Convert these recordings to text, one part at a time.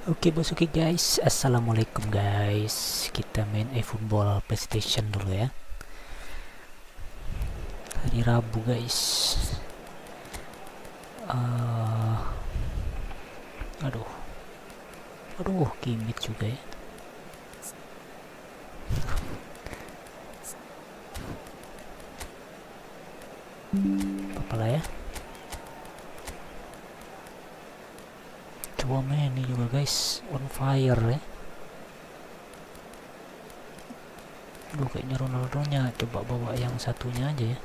Oke bos, oke guys, assalamualaikum guys. Kita main eFOOTBALL PlayStation dulu ya. Hari Rabu guys. Aduh, gimmick juga ya. Apalah ya. Coba main ini juga guys, on fire ya. Aduh, kayaknya Ronaldonya coba bawa yang satunya aja ya.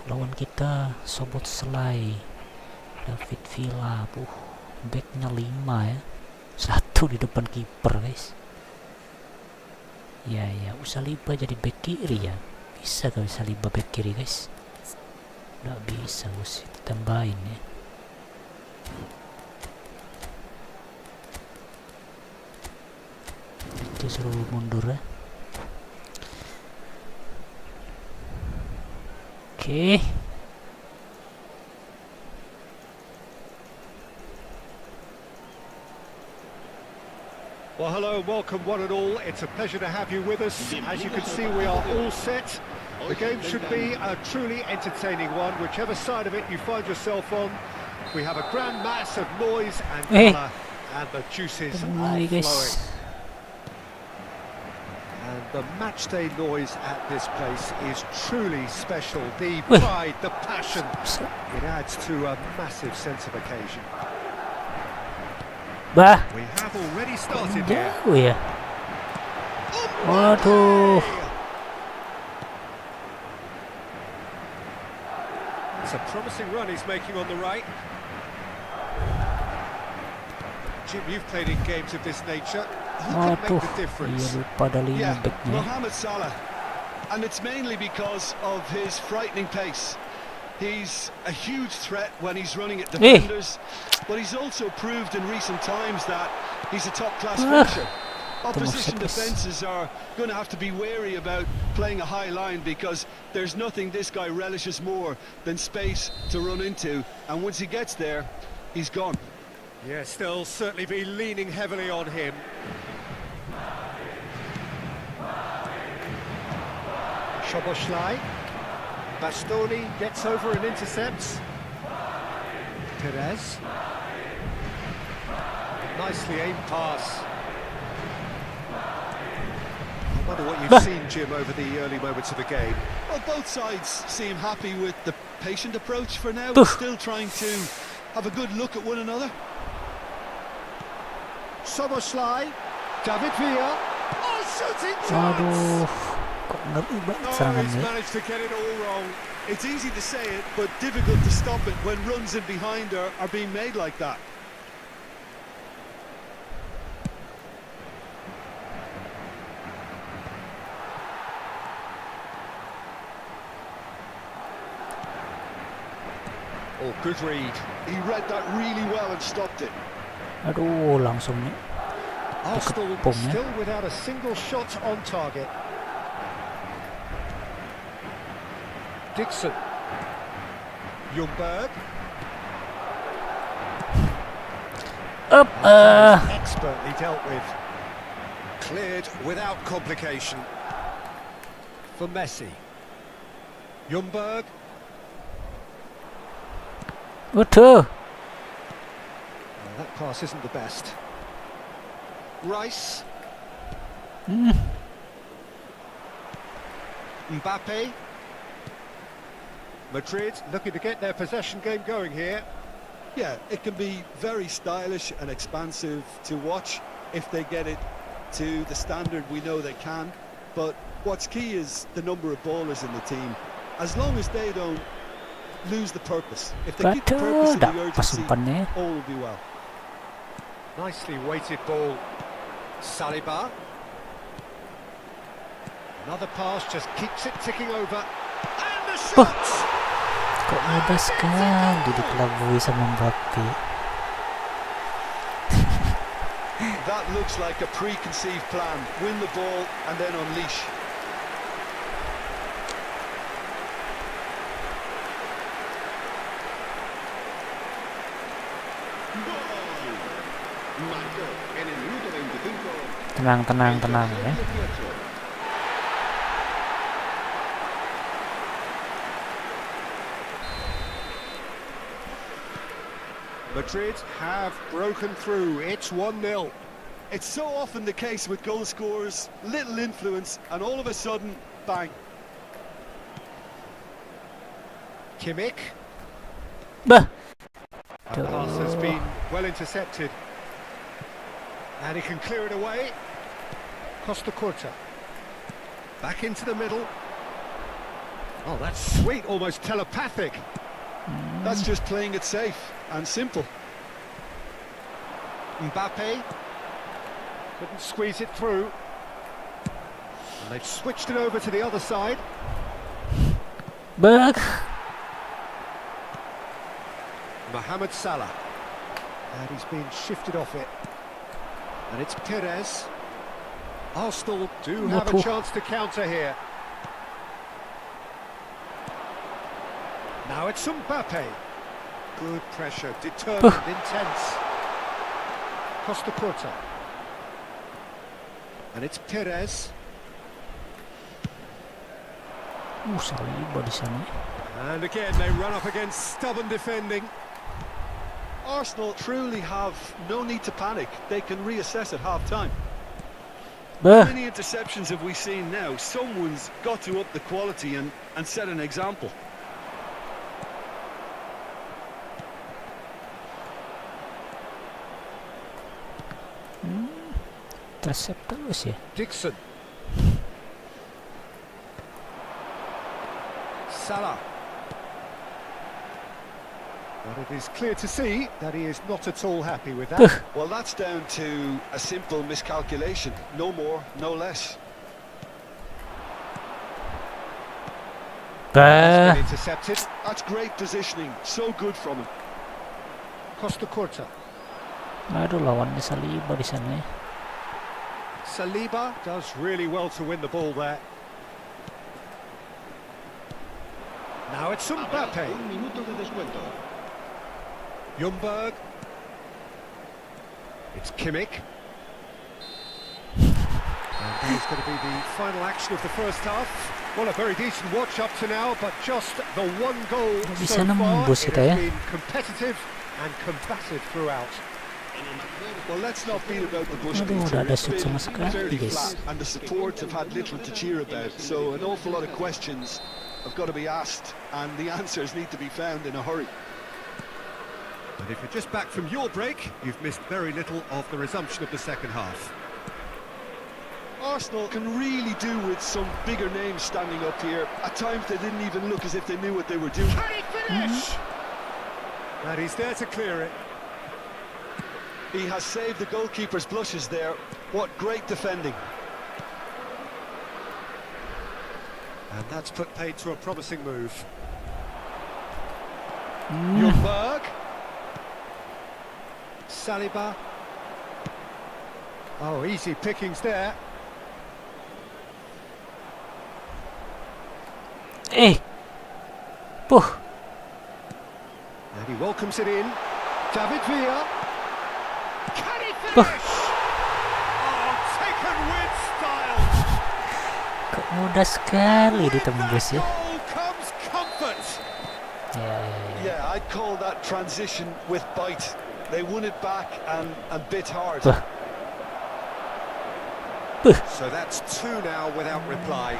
Lawan kita Sobot Selai, David Villa, backnya 5 ya, satu di depan kiper guys. Ya Saliba jadi back kiri ya. Bisa kali Saliba back kiri guys? Nggak bisa bos, tambahin ya. Itu suruh mundur ya. Oke. Well, hello, welcome one and all. It's a pleasure to have you with us. As you can see, we are all set. The game should be a truly entertaining one, whichever side of it you find yourself on. We have a grand mass of noise and colour, and the juices are flowing. And the matchday noise at this place is truly special. The pride, the passion, it adds to a massive sense of occasion. We have already started here. Ya. Waduh. It's a promising run he's making on the right. Jim, you've played in games of this nature. Who can make the difference? Mohamed Salah. And it's mainly because of his frightening pace. He's a huge threat when he's running at defenders, but he's also proved in recent times that he's a top-class finisher. Opposition defences are going to have to be wary about playing a high line because there's nothing this guy relishes more than space to run into, and once he gets there, he's gone. Yeah, still certainly be leaning heavily on him. Szoboszlai. Bastoni gets over and intercepts. Perez. Nicely aimed pass. I wonder what you've seen, Jim, over the early moments of the game. Well, both sides seem happy with the patient approach for now, but still trying to have a good look at one another. Szoboszlai. David Villa. Oh, shooting chance! He's managed to get it all wrong. It's easy to say it, but difficult to stop it when runs in behind are being made like that. Oh, good read. He read that really well and stopped it. Aduh, langsung nih. Arsenal still without a single shot on target. Dixon. Ljungberg. Expertly dealt with. Cleared without complication. For Messi. Ljungberg. Waduh. That pass isn't the best. Rice. Mbappe. Madrid looking to get their possession game going here. Yeah, it can be very stylish and expansive to watch if they get it to the standard we know they can. But what's key is the number of ballers in the team. As long as they don't lose the purpose. If they keep the purpose and the urgency, all will be well. Nicely weighted ball. Saliba. Another pass just keeps it ticking over. And the shot! Kok mudah sekali dikelabui sama Mbappe. That looks like a preconceived plan. Win the ball and then unleash. Tenang ya. Madrid have broken through. It's 1-0. It's so often the case with goal scorers, little influence, and all of a sudden, bang. Kimmich. Bah. The pass has been well intercepted. And he can clear it away. Costa Curta. Back into the middle. Oh, that's sweet, almost telepathic. That's just playing it safe and simple. Mbappe. Couldn't squeeze it through. And they've switched it over to the other side. Bah. Mohamed Salah. And he's been shifted off it. And it's Perez. Arsenal do have a chance to counter here. Now it's Mbappe. Good pressure, determined, intense. Costa Curta. And it's Perez. Saliba di sana. And again they run up against stubborn defending. Arsenal truly have no need to panic. They can reassess at half-time. How many interceptions have we seen now? Someone's got to up the quality and set an example. Intercept terus ya. Dixon. Salah. But it is clear to see that he is not at all happy with that. Well, that's down to a simple miscalculation. No more, no less. Been intercepted. That's great positioning. So good from him. Costa Curta. Aduh, lawannya Saliba di sana ya. Saliba does really well to win the ball there. Now it's Mbappe. Ljungberg. It's Kimmich. And that is going to be the final action of the first half. Well, a very decent watch up to now, but just the one goal so far. It has been competitive and combative throughout. Well, let's not beat about the bush. It's been fairly flat, and the support have had little to cheer about. So an awful lot of questions have got to be asked, and the answers need to be found in a hurry. And if you're just back from your break, you've missed very little of the resumption of the second half. Arsenal can really do with some bigger names standing up here. At times they didn't even look as if they knew what they were doing. Can he finish? And he's there to clear it. He has saved the goalkeeper's blushes there. What great defending. And that's put paid to a promising move. Ljungberg. Saliba. Oh, easy pickings there. And he welcomes it in. David Villa. Can he finish? Oh, taken with style. Kok mudah sekali ditembus ya. Goal comes comfort. Yeah, I'd call that transition with bite. They won it back and bit hard. So that's two now without reply.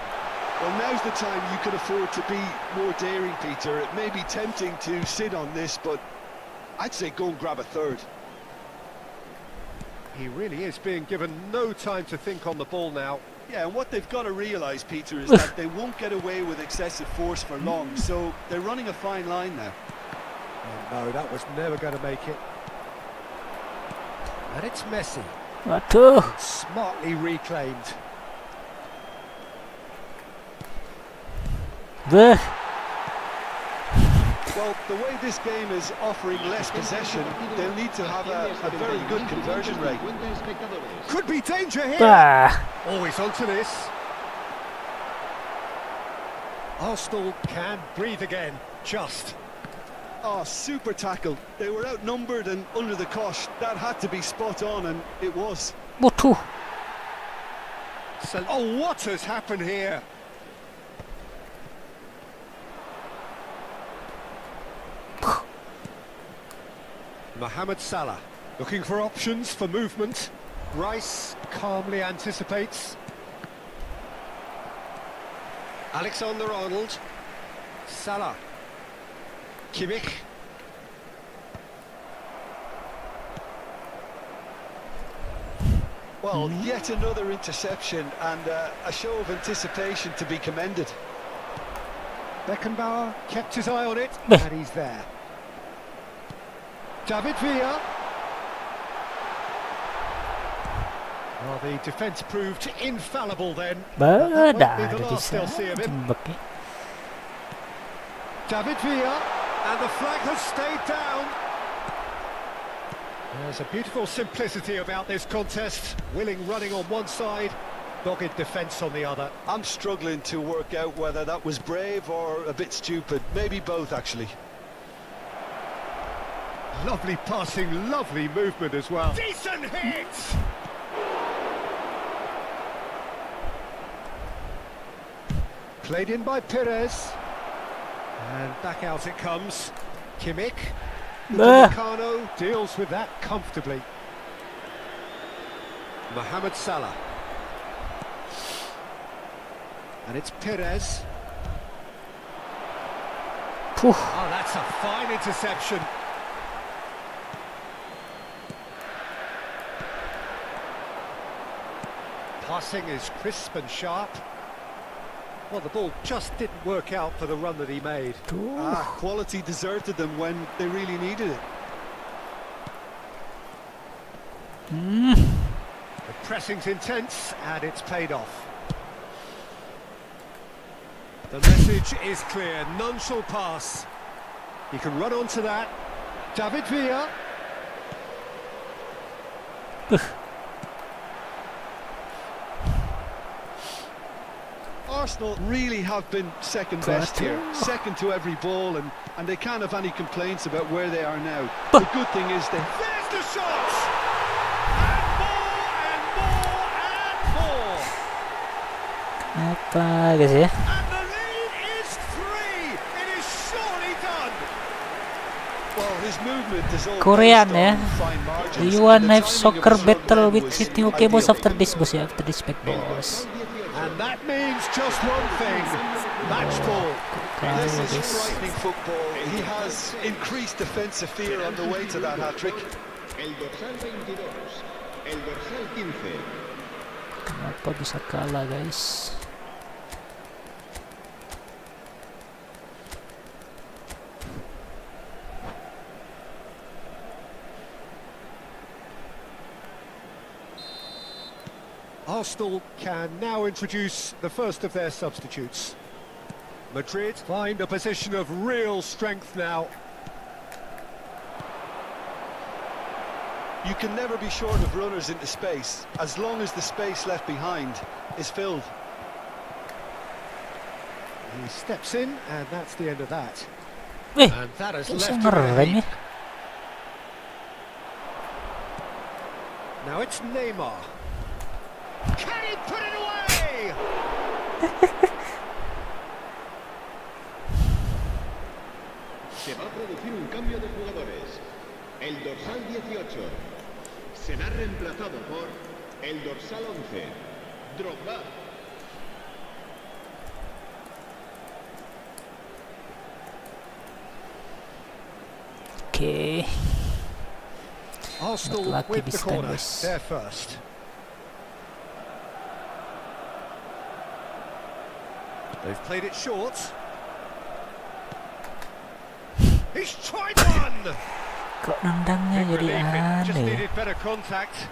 Well, now's the time you can afford to be more daring, Peter. It may be tempting to sit on this, but I'd say go and grab a third. He really is being given no time to think on the ball now. Yeah, and what they've got to realise, Peter, is that they won't get away with excessive force for long, so they're running a fine line now. Oh, no, that was never going to make it. And it's Messi. It's smartly reclaimed. Well, the way this game is offering less possession, they'll need to have a very good conversion rate. Could be danger here. Always onto this. Arsenal can breathe again, just. Oh, super tackle. They were outnumbered and under the cosh. That had to be spot on, and it was. Butuh. So, oh, what has happened here? Mohamed Salah looking for options for movement. Rice calmly anticipates. Alexander-Arnold. Salah. Kimmich. Well, yet another interception and a show of anticipation to be commended. Beckenbauer kept his eye on it, Beh. and he's there. David Villa. Well, the defence proved infallible then. But that won't be the last they'll see of him. David Villa, and the flag has stayed down. There's a beautiful simplicity about this contest. Willing running on one side, dogged defence on the other. I'm struggling to work out whether that was brave or a bit stupid. Maybe both, actually. Lovely passing, lovely movement as well. Decent hit! Played in by Perez. And back out it comes. Kimmich. Meccano deals with that comfortably. Mohamed Salah. And it's Perez. Oh, that's a fine interception. Passing is crisp and sharp. Well, the ball just didn't work out for the run that he made. Quality deserted them when they really needed it. The pressing's intense, and it's paid off. The message is clear, none shall pass. He can run onto that. David Villa. Arsenal really have been second best here, second to every ball, and they can't have any complaints about where they are now. The good thing is they... There's the shots! And more, and more, and more! Apa guys ya? And the lead is 3! It is surely done! Well, his movement is all Korean based ya. on fine margins, Do you and want the knife timing of soccer the struggle battle then with was sitting okay boss ideal. after this boss ya, after this back boss. And that means just one thing. Match ball. This is frightening football. He has increased defensive fear on the way to that hat-trick. El dorsal 22, el dorsal 15. Kenapa bisa kalah guys? Arsenal can now introduce the first of their substitutes. Madrid find a position of real strength now. You can never be short of runners into space, as long as the space left behind is filled. He steps in, and that's the end of that. Eh, And that has bisa left him a ngerem ya? heap. Now it's Neymar. Can he put it away? Se va a producir un cambio de jugadores. El dorsal 18 será reemplazado por el dorsal 11, Drogba. Okay. Arsenal Lucky with the this time, corner. boys. They're first. They've played it short. He's tried one! Kok nendangnya Big jadi relief, it just aneh. needed better contact.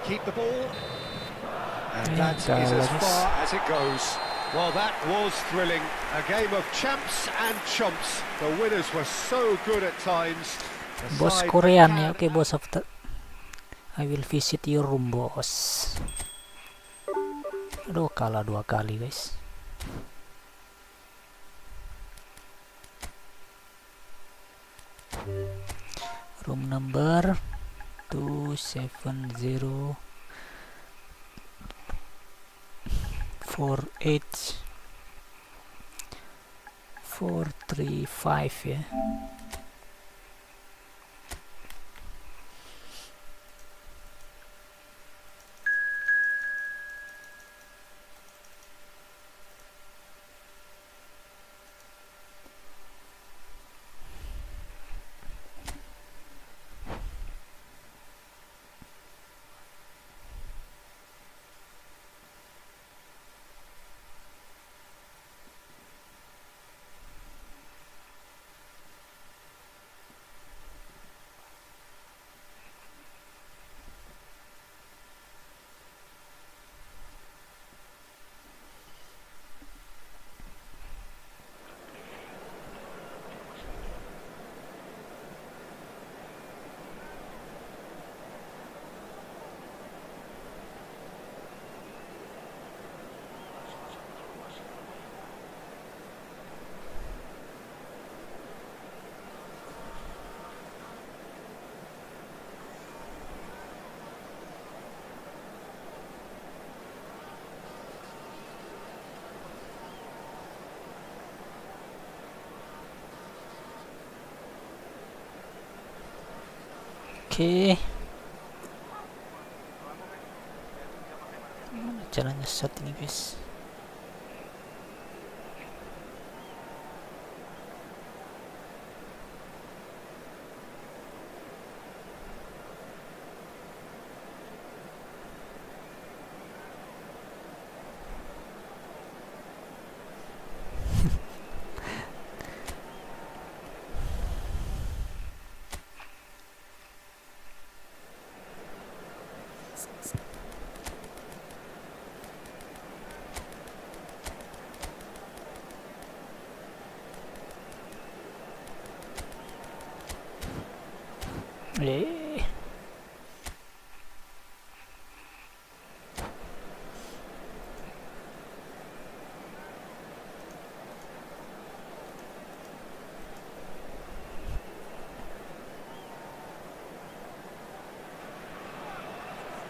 Keep the ball. And that is as far as it goes. Well, that was thrilling. A game of champs and chumps. The winners were so good at times. The Bos side Korean that ya, can oke bos I will visit your room, bos. Aduh, kalah 2 kali, guys. Room number 27048-435 ya. Oke. Gimana caranya set ini, guys?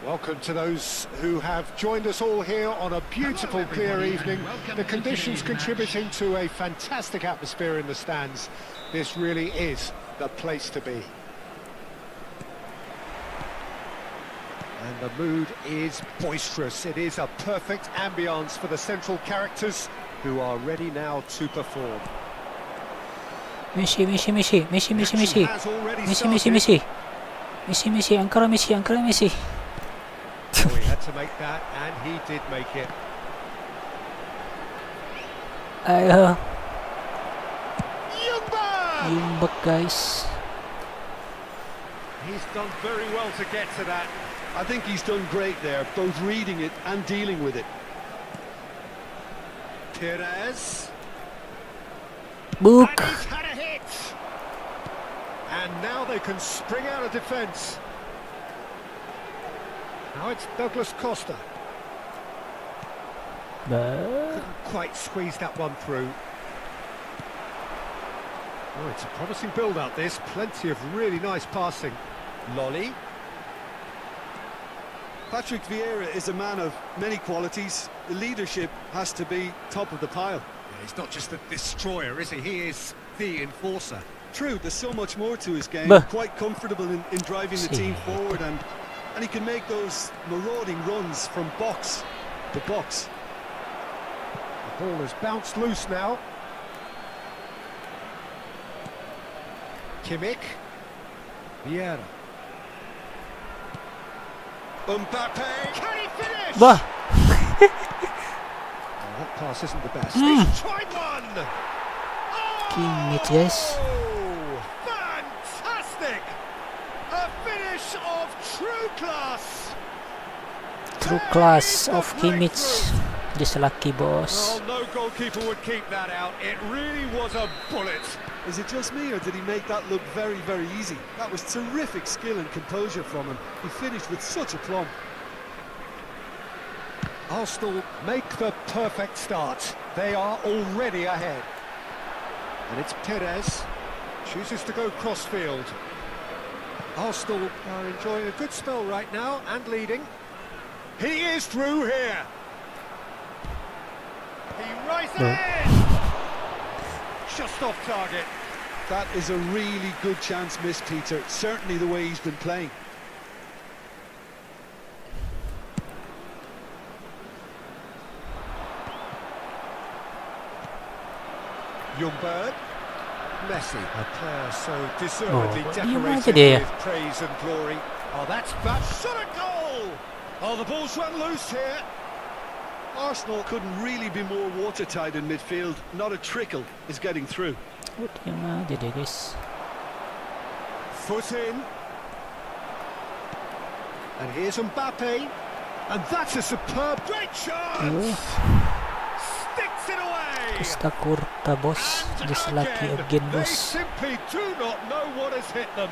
Welcome to those who have joined us all here on a beautiful, clear evening. The conditions contributing to a fantastic atmosphere in the stands. This really is the place to be. And the mood is boisterous. It is a perfect ambience for the central characters who are ready now to perform. Messi, Messi, Messi, Messi, Messi, Messi, Has already Messi, Messi, started. Messi, Messi, Messi, ancora Messi, ancora Messi. Oh, he had to make that, and he did make it. Ayo, Jumba! yumbak, guys. He's done very well to get to that. I think he's done great there, both reading it and dealing with it. Perez. Book. And he's had a hit. And now they can spring out of defence. Now it's Douglas Costa. Couldn't quite squeeze that one through. Oh, it's a promising build-up, this. Plenty of really nice passing. Lolly. Patrick Vieira is a man of many qualities. The leadership has to be top of the pile. Yeah, he's not just a destroyer, is he? He is the enforcer. True, there's so much more to his game. Bah. Quite comfortable in driving the team forward, and he can make those marauding runs from box to box. The ball has bounced loose now. Kimmich. Vieira. Mbappe! Can he finish? Bah. Oh, that pass isn't the best. He's tried one! Kimmich, guys. Oh, fantastic! A finish of true class! True class of Kimmich. Just lucky, boss. Well, no goalkeeper would keep that out. It really was a bullet. Is it just me, or did he make that look very, very easy? That was terrific skill and composure from him. He finished with such aplomb. Arsenal make the perfect start. They are already ahead. And it's Perez. Chooses to go crossfield. Arsenal are enjoying a good spell right now and leading. He is through here. He rises in. Just off target. That is a really good chance missed, Peter. Certainly the way he's been playing. Ljungberg. Messi, a player so deservedly Oh, decorated dia. with praise and glory. Oh, that's shot a goal! Oh, the ball's run loose here. Arsenal couldn't really be more watertight in midfield. Not a trickle is getting through. Oh, diam aja deh guys. Foot in. And here's Mbappe. And that's a superb, great chance! Sticks it away! Pesta kurta bos, just lucky again They bos. simply do not know what has hit them.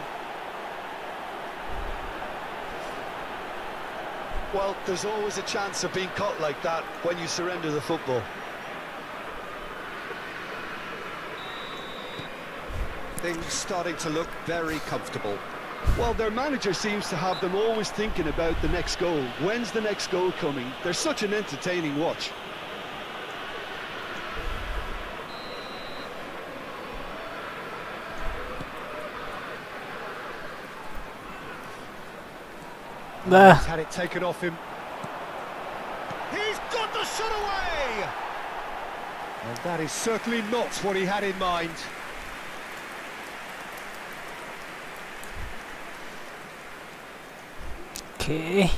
Well, there's always a chance of being caught like that when you surrender the football. Things starting to look very comfortable. Well, their manager seems to have them always thinking about the next goal. When's the next goal coming? They're such an entertaining watch. Bah, He's had it taken off him. He's got the shot away! And that is certainly not what he had in mind. okay.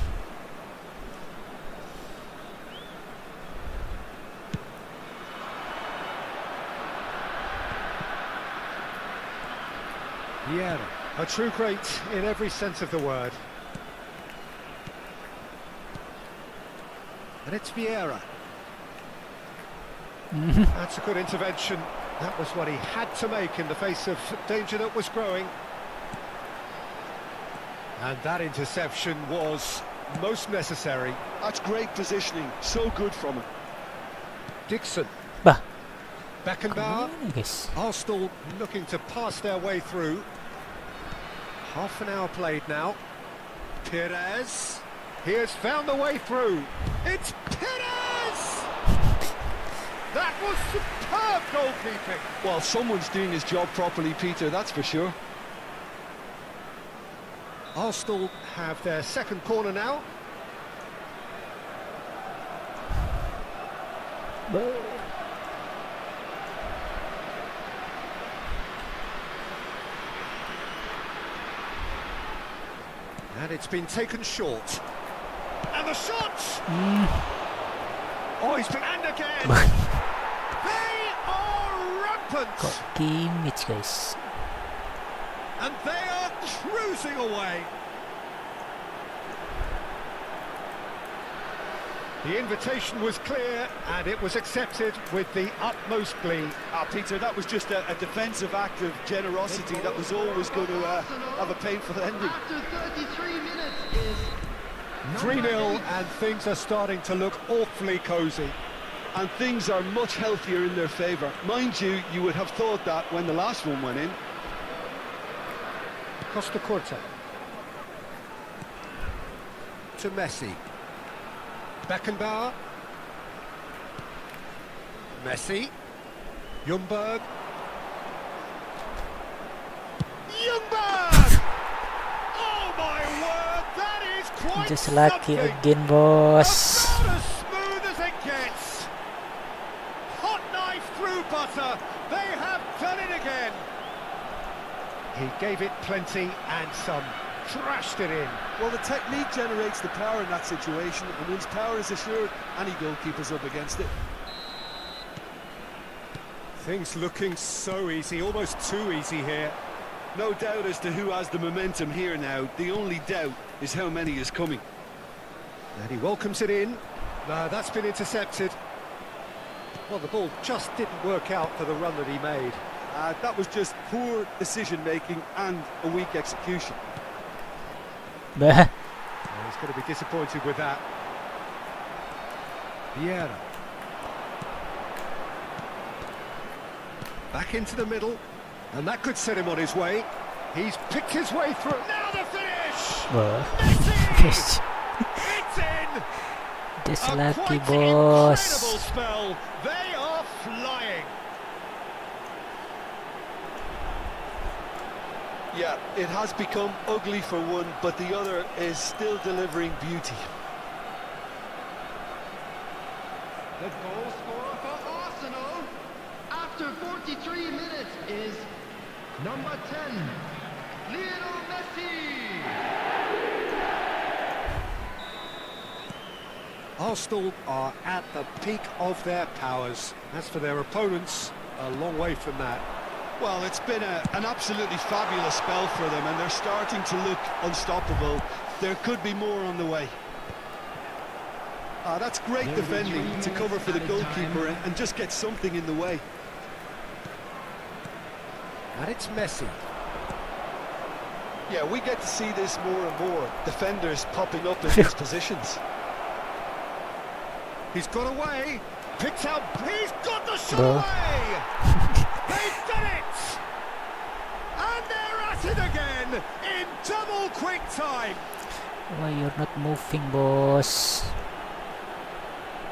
Yeah, a true great in every sense of the word. And it's Vieira. That's a good intervention. That was what he had to make in the face of danger that was growing. And that interception was most necessary. That's great positioning. So good from him. Dixon. Bah, Beckenbauer. kemana guys? Arsenal looking to pass their way through. Half an hour played now. Perez. He has found the way through. It's Perez! That was superb goalkeeping. Well, someone's doing his job properly, Peter, that's for sure. Arsenal have their second corner now. And it's been taken short. And the shot! Oh, he's been... And again! They are rampant! Kok Kimmich guys. And they are cruising away. The invitation was clear and it was accepted with the utmost glee. Peter, that was just a defensive act of generosity that was always going to have a painful ending. After 33 minutes is 3-0 and things are starting to look awfully cosy. And things are much healthier in their favour. Mind you, you would have thought that when the last one went in. Costa Corta. To Messi. Beckenbauer. Messi. Ljungberg. Ljungberg! Oh my word, that is quite Just lucky something. again bos. About as smooth as it gets. Hot knife through butter. They have done it again. He gave it plenty and some. Trashed it in. Well, the technique generates the power in that situation, and once power is assured, any goalkeeper's up against it. Things looking so easy, almost too easy here. No doubt as to who has the momentum here now. The only doubt is how many is coming. And he welcomes it in. That's been intercepted. Well, the ball just didn't work out for the run that he made. That was just poor decision-making and a weak execution. Bah. Well, he's going to be disappointed with that. Vieira. Back into the middle, and that could set him on his way. He's picked his way through. Now the finish! Messi! Yes. It's in! This A lucky quite incredible boss. spell. They are flying. Yeah, it has become ugly for one, but the other is still delivering beauty. The goal scorer for Arsenal after 43 minutes is number 10, Lionel Messi. Arsenal are at the peak of their powers. As for their opponents, a long way from that. Well, it's been an absolutely fabulous spell for them, and they're starting to look unstoppable. There could be more on the way. That's great defending to cover for the goalkeeper and just get something in the way. And it's Messi. Yeah, we get to see this more and more. Defenders popping up in these positions. He's got away. Picked out. He's got the shot Bro. away. They've done it. And they're at it again in double quick time. Why you're not moving, boss?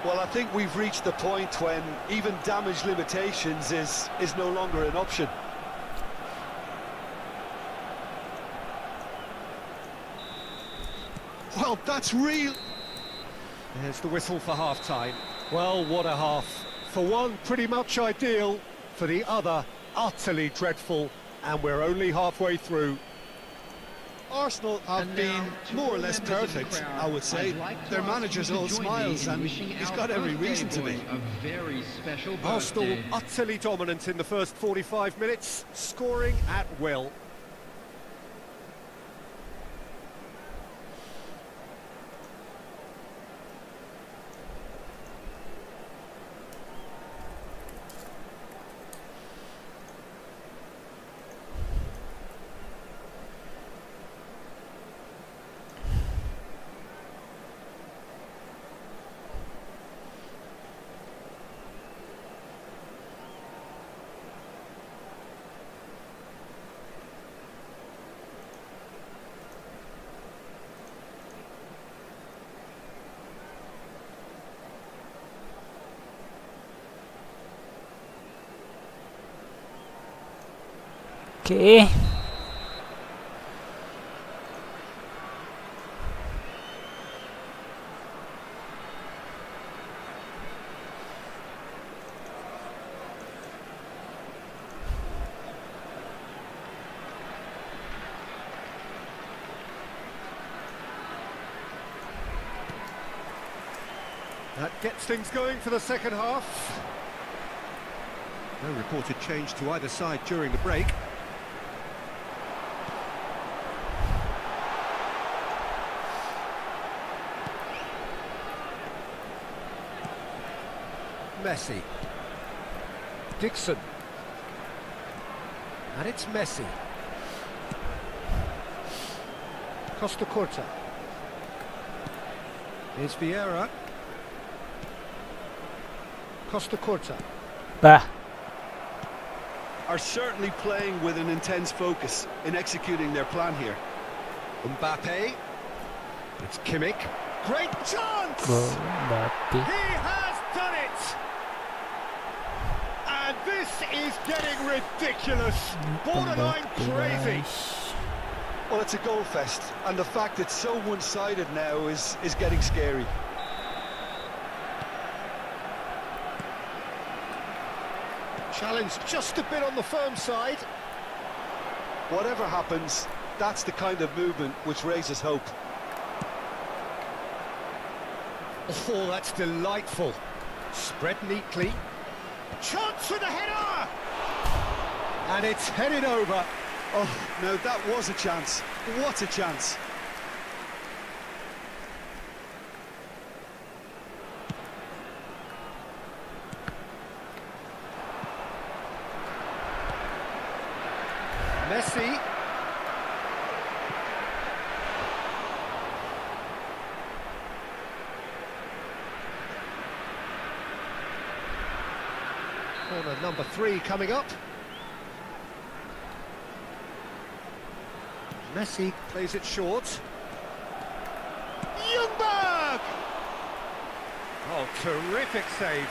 Well, I think we've reached the point when even damage limitations is no longer an option. Well, that's real. There's the whistle for half-time. Well, what a half. For one, pretty much ideal. For the other, utterly dreadful. And we're only halfway through. Arsenal have been more or less perfect, I would say. Their manager's all smiles, and he's got every reason to be. Arsenal utterly dominant in the first 45 minutes, scoring at will. Okay. That gets things going for the second half. No reported change to either side during the break. Messi. Dixon. And it's Messi. Costa Curta. Here's Vieira. Costa Curta. Bah. Are certainly playing with an intense focus in executing their plan here. Mbappe. It's Kimmich. Great chance! Go, Mbappe. He has done it! And this is getting ridiculous. Borderline Mbappe, crazy. guys. Well, it's a goal fest, and the fact it's so one-sided now is getting scary. Challenge just a bit on the firm side. Whatever happens, that's the kind of movement which raises hope. Oh, that's delightful. Spread neatly. Chance with the header! And it's headed over. Oh, no, that was a chance. What a chance. Messi. Corner number 3 coming up. Messi plays it short. Ljungberg! Oh, terrific save.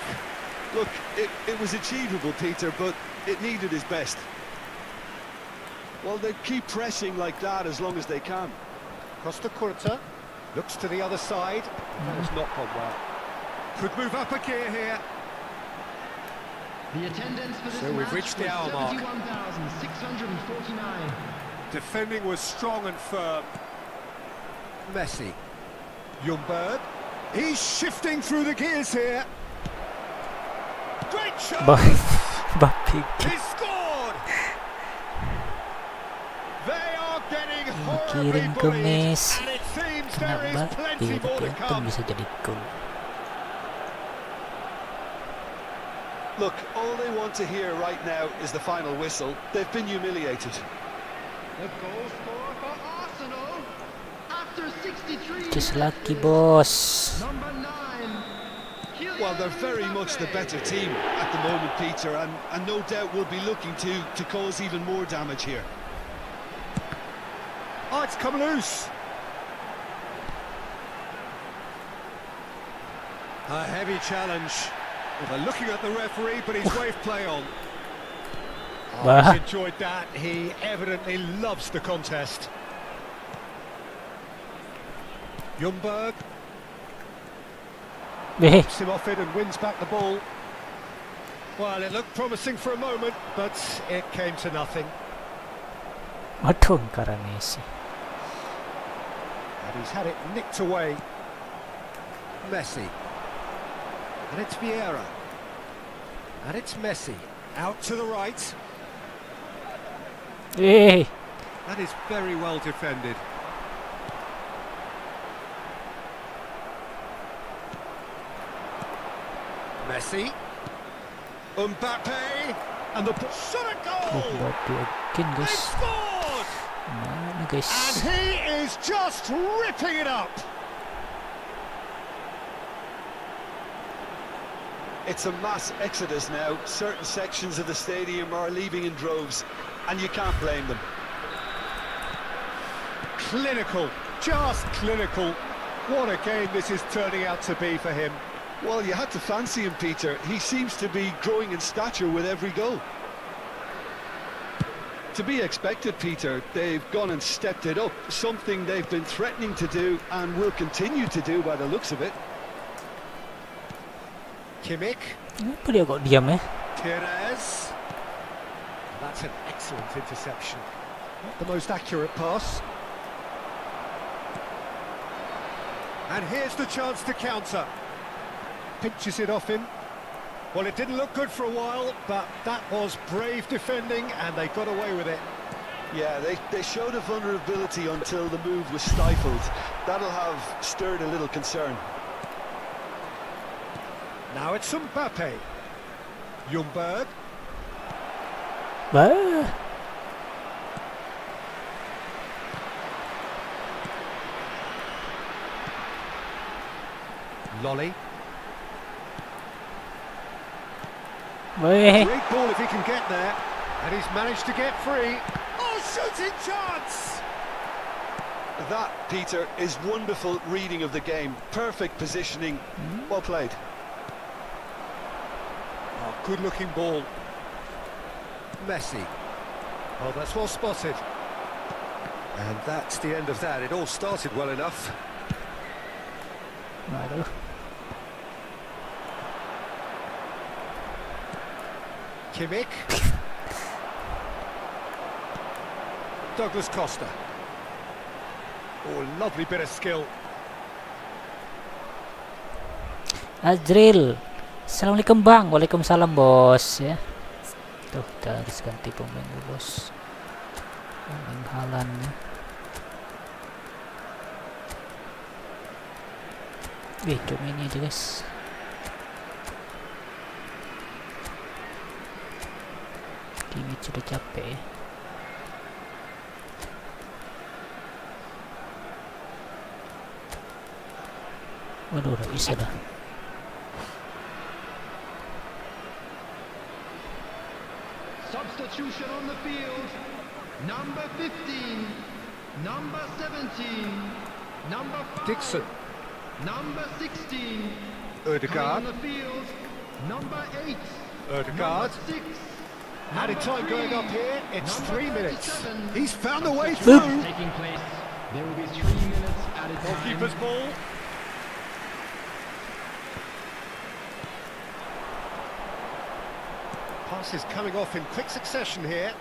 Look, it was achievable, Peter, but it needed his best. Well, they keep pressing like that as long as they can. Costa Curta looks to the other side. That has not gone well. Could move up a gear here. The attendance for this So we've match reached the was hour mark. 71,649. Defending was strong and firm. Messi. Ljungberg. He's shifting through the gears here. Great shot! Bapik. He scored! They are getting horribly Kirim ke bullied, Messi. and it seems there Kena is plenty Bapik, more to itu come. bisa jadi gol. Look, all they want to hear right now is the final whistle. They've been humiliated. The goal scorer for Arsenal after 63 Just minutes lagi is bos. number 9. Well, they're very much the better team at the moment, Peter, and no doubt will be looking to cause even more damage here. Oh, it's come loose. A heavy challenge. Well, they're looking at the referee, but he's waved play on. Oh, Bah. he's enjoyed that. He evidently loves the contest. Ljungberg gets him off it and wins back the ball. Well, it looked promising for a moment, but it came to nothing. Waduh, karena Messi. And he's had it nicked away. Messi. And it's Vieira. And it's Messi. Out to the right. That is very well defended. Messi. Mbappe. And the shot at Oh, goal. Batu again They guys. scored. Mana guys? And he is just ripping it up. It's a mass exodus now. Certain sections of the stadium are leaving in droves, and you can't blame them. Clinical. Just clinical. What a game this is turning out to be for him. Well, you had to fancy him, Peter. He seems to be growing in stature with every goal. To be expected, Peter. They've gone and stepped it up, something they've been threatening to do and will continue to do by the looks of it. Kimmich. Apa dia kok diam ya? Perez. That's an excellent interception. Not the most accurate pass. And here's the chance to counter. Pinches it off him. Well, it didn't look good for a while, but that was brave defending, and they got away with it. Yeah, they showed a vulnerability until the move was stifled. That'll have stirred a little concern. Now it's Mbappe. Ljungberg. Wah. Lolly. Weh. Great ball if he can get there. And he's managed to get free. Oh, shooting chance! That, Peter, is wonderful reading of the game. Perfect positioning. Well played. Oh, good-looking ball. Messi. Oh, that's well spotted. And that's the end of that. It all started well enough. Aduh. Kimmich. Douglas Costa. Oh, lovely bit of skill. Azril. Assalamualaikum bang. Waalaikumsalam bos ya. Tuh kita harus ganti pemain dulu bos. Pemain haaland ya. Coba ini aja guys. Kimi sudah capek ya. Waduh, udah bisa dah. Substitution on the field. Number 15, number 17, number 5, Dixon. number 16. Ødegaard. Coming on the field, number 8, Ødegaard. number 6. Added time going up here. It's Number 3 minutes. 37. He's found a way Substitution through. taking place. There will be 3 minutes added time. Goalkeeper's ball. Passes coming off in quick succession here.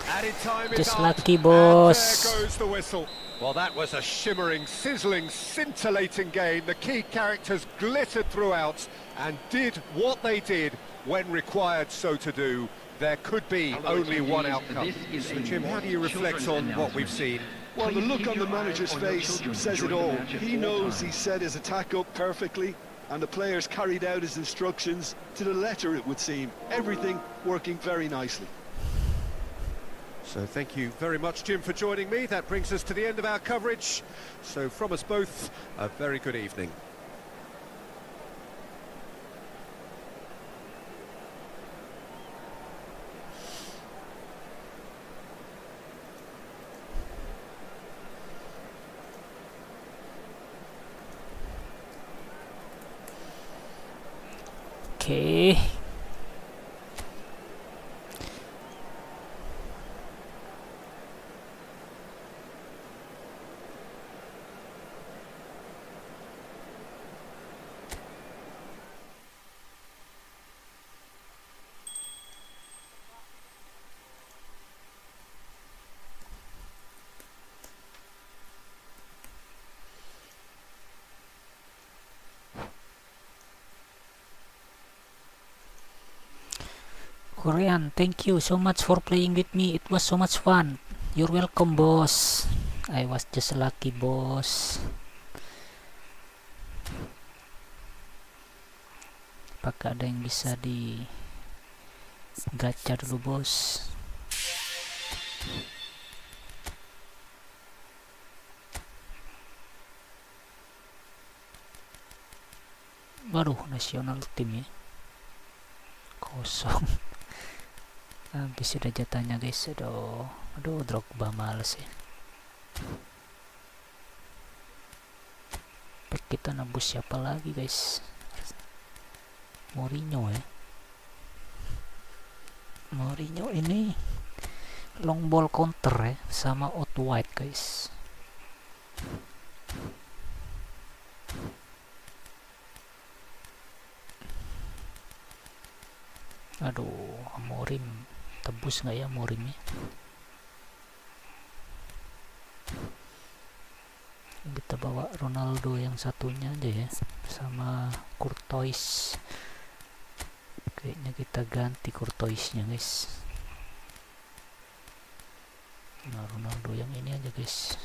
Added time is Just up, lucky, and boss. there goes the whistle. Well, that was a shimmering, sizzling, scintillating game. The key characters glittered throughout and did what they did when required so to do. There could be only one outcome. So, Jim, how do you reflect on what we've seen? Well, the look on the manager's face says it all. He knows he set his attack up perfectly, and the players carried out his instructions to the letter, it would seem. Everything working very nicely. So thank you very much, Jim, for joining me. That brings us to the end of our coverage. So from us both, a very good evening. Okay. Korean, thank you so much for playing with me. It was so much fun. You're welcome, boss. I was just lucky, boss. Apakah ada yang bisa di gacha dulu, bos? Waduh, nasional tim ya. Kosong. Habis sudah jatahnya, guys. Aduh, Drogba males ya. Baik, kita nembus siapa lagi, guys? Mourinho ya. Mourinho ini long ball counter ya, sama out wide, guys. Aduh, Amorim tebus nggak ya Amorimnya? Kita bawa Ronaldo yang satunya aja ya, sama Courtois. Kayaknya kita ganti Courtoisnya, guys. Nah, Ronaldo yang ini aja, guys.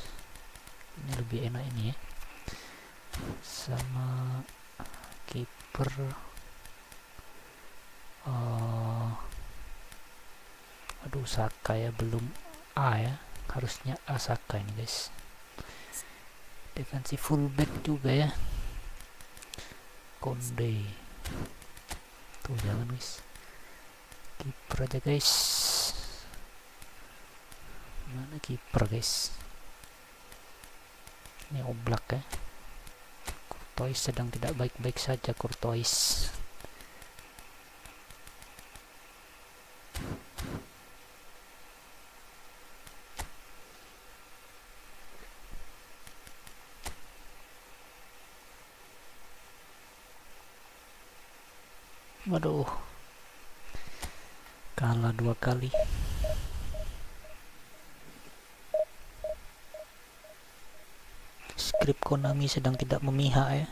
Ini lebih enak ini ya. Sama kiper. Aduh, Saka ya, belum A ya, harusnya A Saka ini, guys. Defensive fullback juga ya, Konde. Tuh, jangan, guys. Kiper aja, guys. Mana kiper, guys? Ini Oblak ya. Courtois sedang tidak baik-baik saja, Courtois. Waduh, kalah 2 kali. Skrip Konami sedang tidak memihak ya.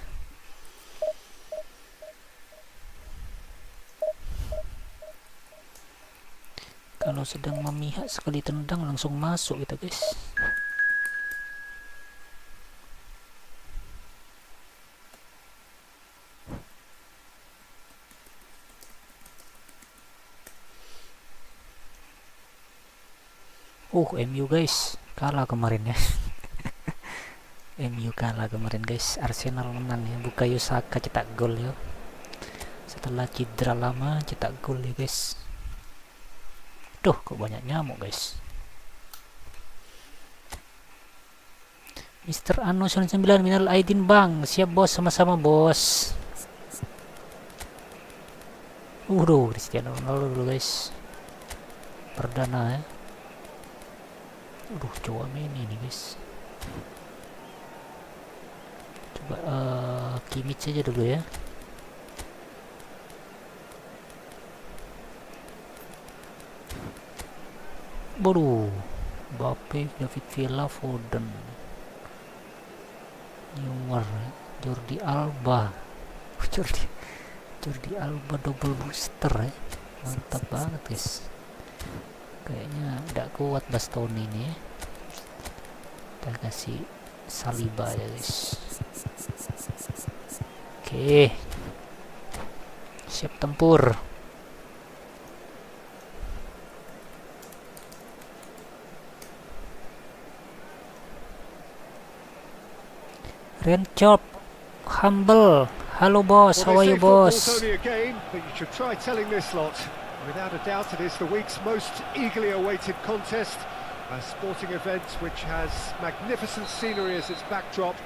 Kalau sedang memihak, sekali tendang langsung masuk kita, guys. MU, guys, kalah kemarin ya. MU kalah kemarin guys, Arsenal menang ya. Bukayo Saka cetak gol ya. Setelah cedera lama cetak gol ya guys. Duh, kok banyak nyamuk guys. Mr. Ano 99 minal Aidin bang. Siap bos, sama-sama bos. Cristiano Ronaldo dulu guys. Perdana ya. Coba main ini guys. Coba Kimmich aja dulu ya. Mbappe, David Villa, Foden, Neymar, Jordi Alba. Jordi Alba double booster ya. Mantap banget guys. Kayaknya tidak kuat Bastoni ini ya. Kita kasih Saliba aja guys. Oke. Siap tempur. Renchop, humble. Hello boss, how are you boss? Only a game, but you should try telling this lot. Without a doubt, it is the week's most eagerly awaited contest. A sporting event which has magnificent scenery as its backdrop.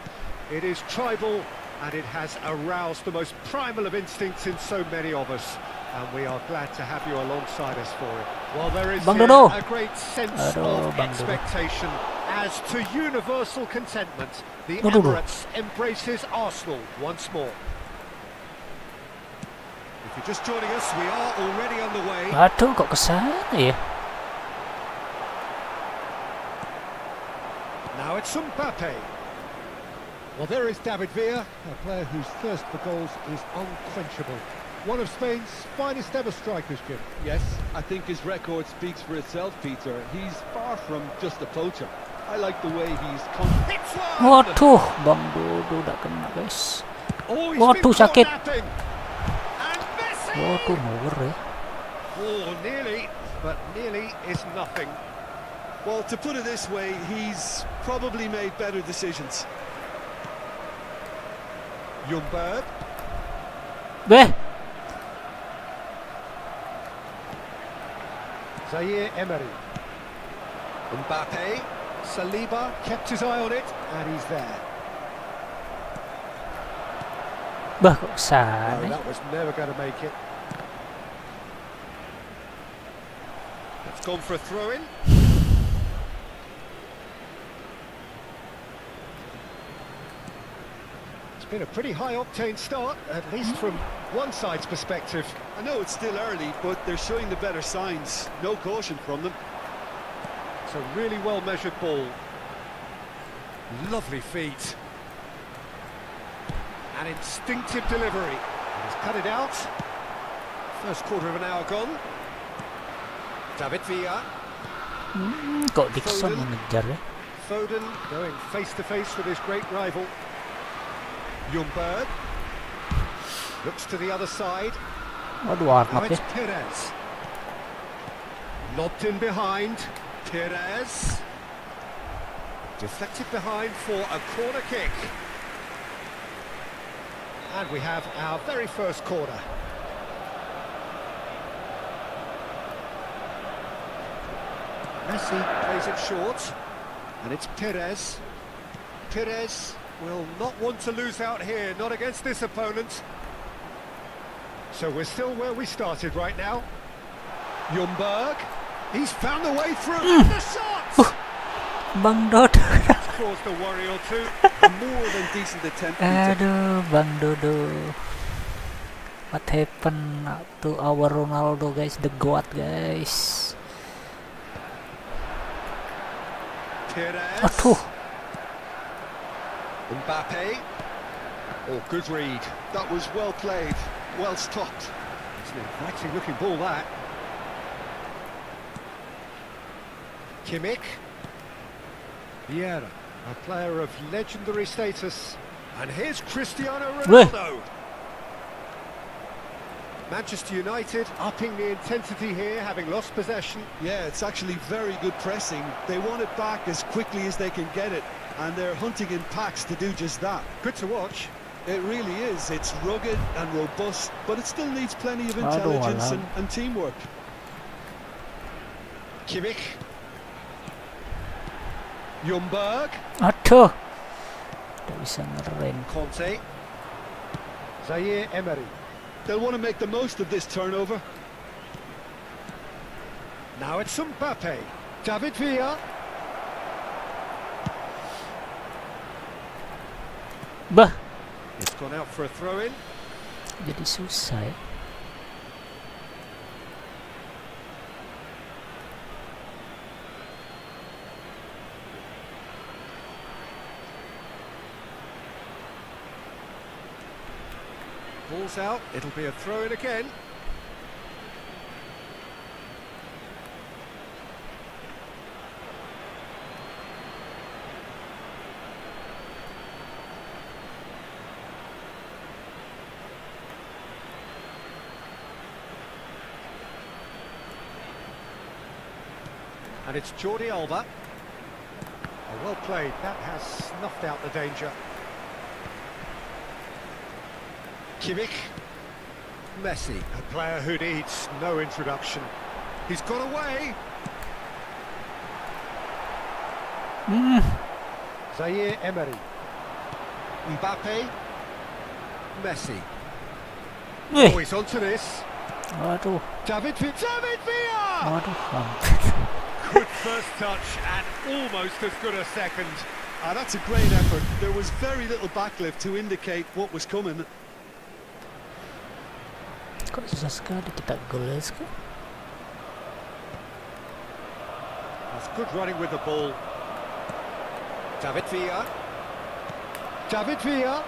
It is tribal and it has aroused the most primal of instincts in so many of us. And we are glad to have you alongside us for it. Well, there is a great sense of expectation as to universal contentment. The Emirates embraces Arsenal once more. If you're just joining us, we are already underway. Aduh, kok kesana ya? Now it's Mbappe. Well, there is David Villa, a player whose thirst for goals is unquenchable. One of Spain's finest ever strikers, Jim. Yes, I think his record speaks for itself, Peter. He's far from just a poacher. I like the way he's... Waduh, Bang Dodo udah kena guys. Waduh, sakit. Waduh, over ya. Oh, nearly, but nearly is nothing. Well, to put it this way, he's probably made better decisions. Ljungberg. Beh. Zaire Emery. Mbappe. Saliba kept his eye on it, and he's there. Bah, kok sana? No, that was never going to make it. It's gone for a throw-in. It's been a pretty high-octane start, at least from one side's perspective. I know it's still early, but they're showing the better signs. No caution from them. It's a really well-measured ball. Lovely feet. An instinctive delivery. He's cut it out. First quarter of an hour gone. David Villa. Kok Dixon mengejar ya? Foden going face-to-face with his great rival. Ljungberg. Looks to the other side. Waduh, Now warnap it's ya. Perez. Lobbed in behind. Perez. Deflected behind for a corner kick. And we have our very first corner. Messi plays it short. And it's Perez. Perez will not want to lose out here, not against this opponent. So we're still where we started right now. Ljungberg. He's found a way through. The shot! Bang Dodo. Caused a worry or two. A more than decent attempt, Peter. Aduh, Bang Dodo. What happened to our Ronaldo, guys? The GOAT, guys. Perez. Aduh. Mbappe. Oh, good read. That was well played, well stopped. It's an inviting looking ball, that. Kimmich. Vieira, a player of legendary status. And here's Cristiano Ronaldo. Manchester United upping the intensity here, having lost possession. Yeah, it's actually very good pressing. They want it back as quickly as they can get it, and they're hunting in packs to do just that. Good to watch. It really is. It's rugged and robust, but it still needs plenty of intelligence and teamwork. Kimmich. Ljungberg. Aduh, tidak bisa ngerem. Conte. Zaire Emery. They'll want to make the most of this turnover. Now it's Mbappe. David Villa. Bah, It's gone out for a throw-in. jadi susah ya. Ball's out. It'll be a throw-in again. And it's Jordi Alba. Oh, well played. That has snuffed out the danger. Kimmich. Messi, a player who needs no introduction. He's got away. Zaire Emery. Mbappe. Messi. Oh, he's onto this. Waduh, David Villa! waduh, hampir. Good first touch and almost as good a second. That's a great effort. There was very little backlift to indicate what was coming. Kok susah sekali kita gol ya, Skuad? It's good running with the ball. David Villa. David Villa.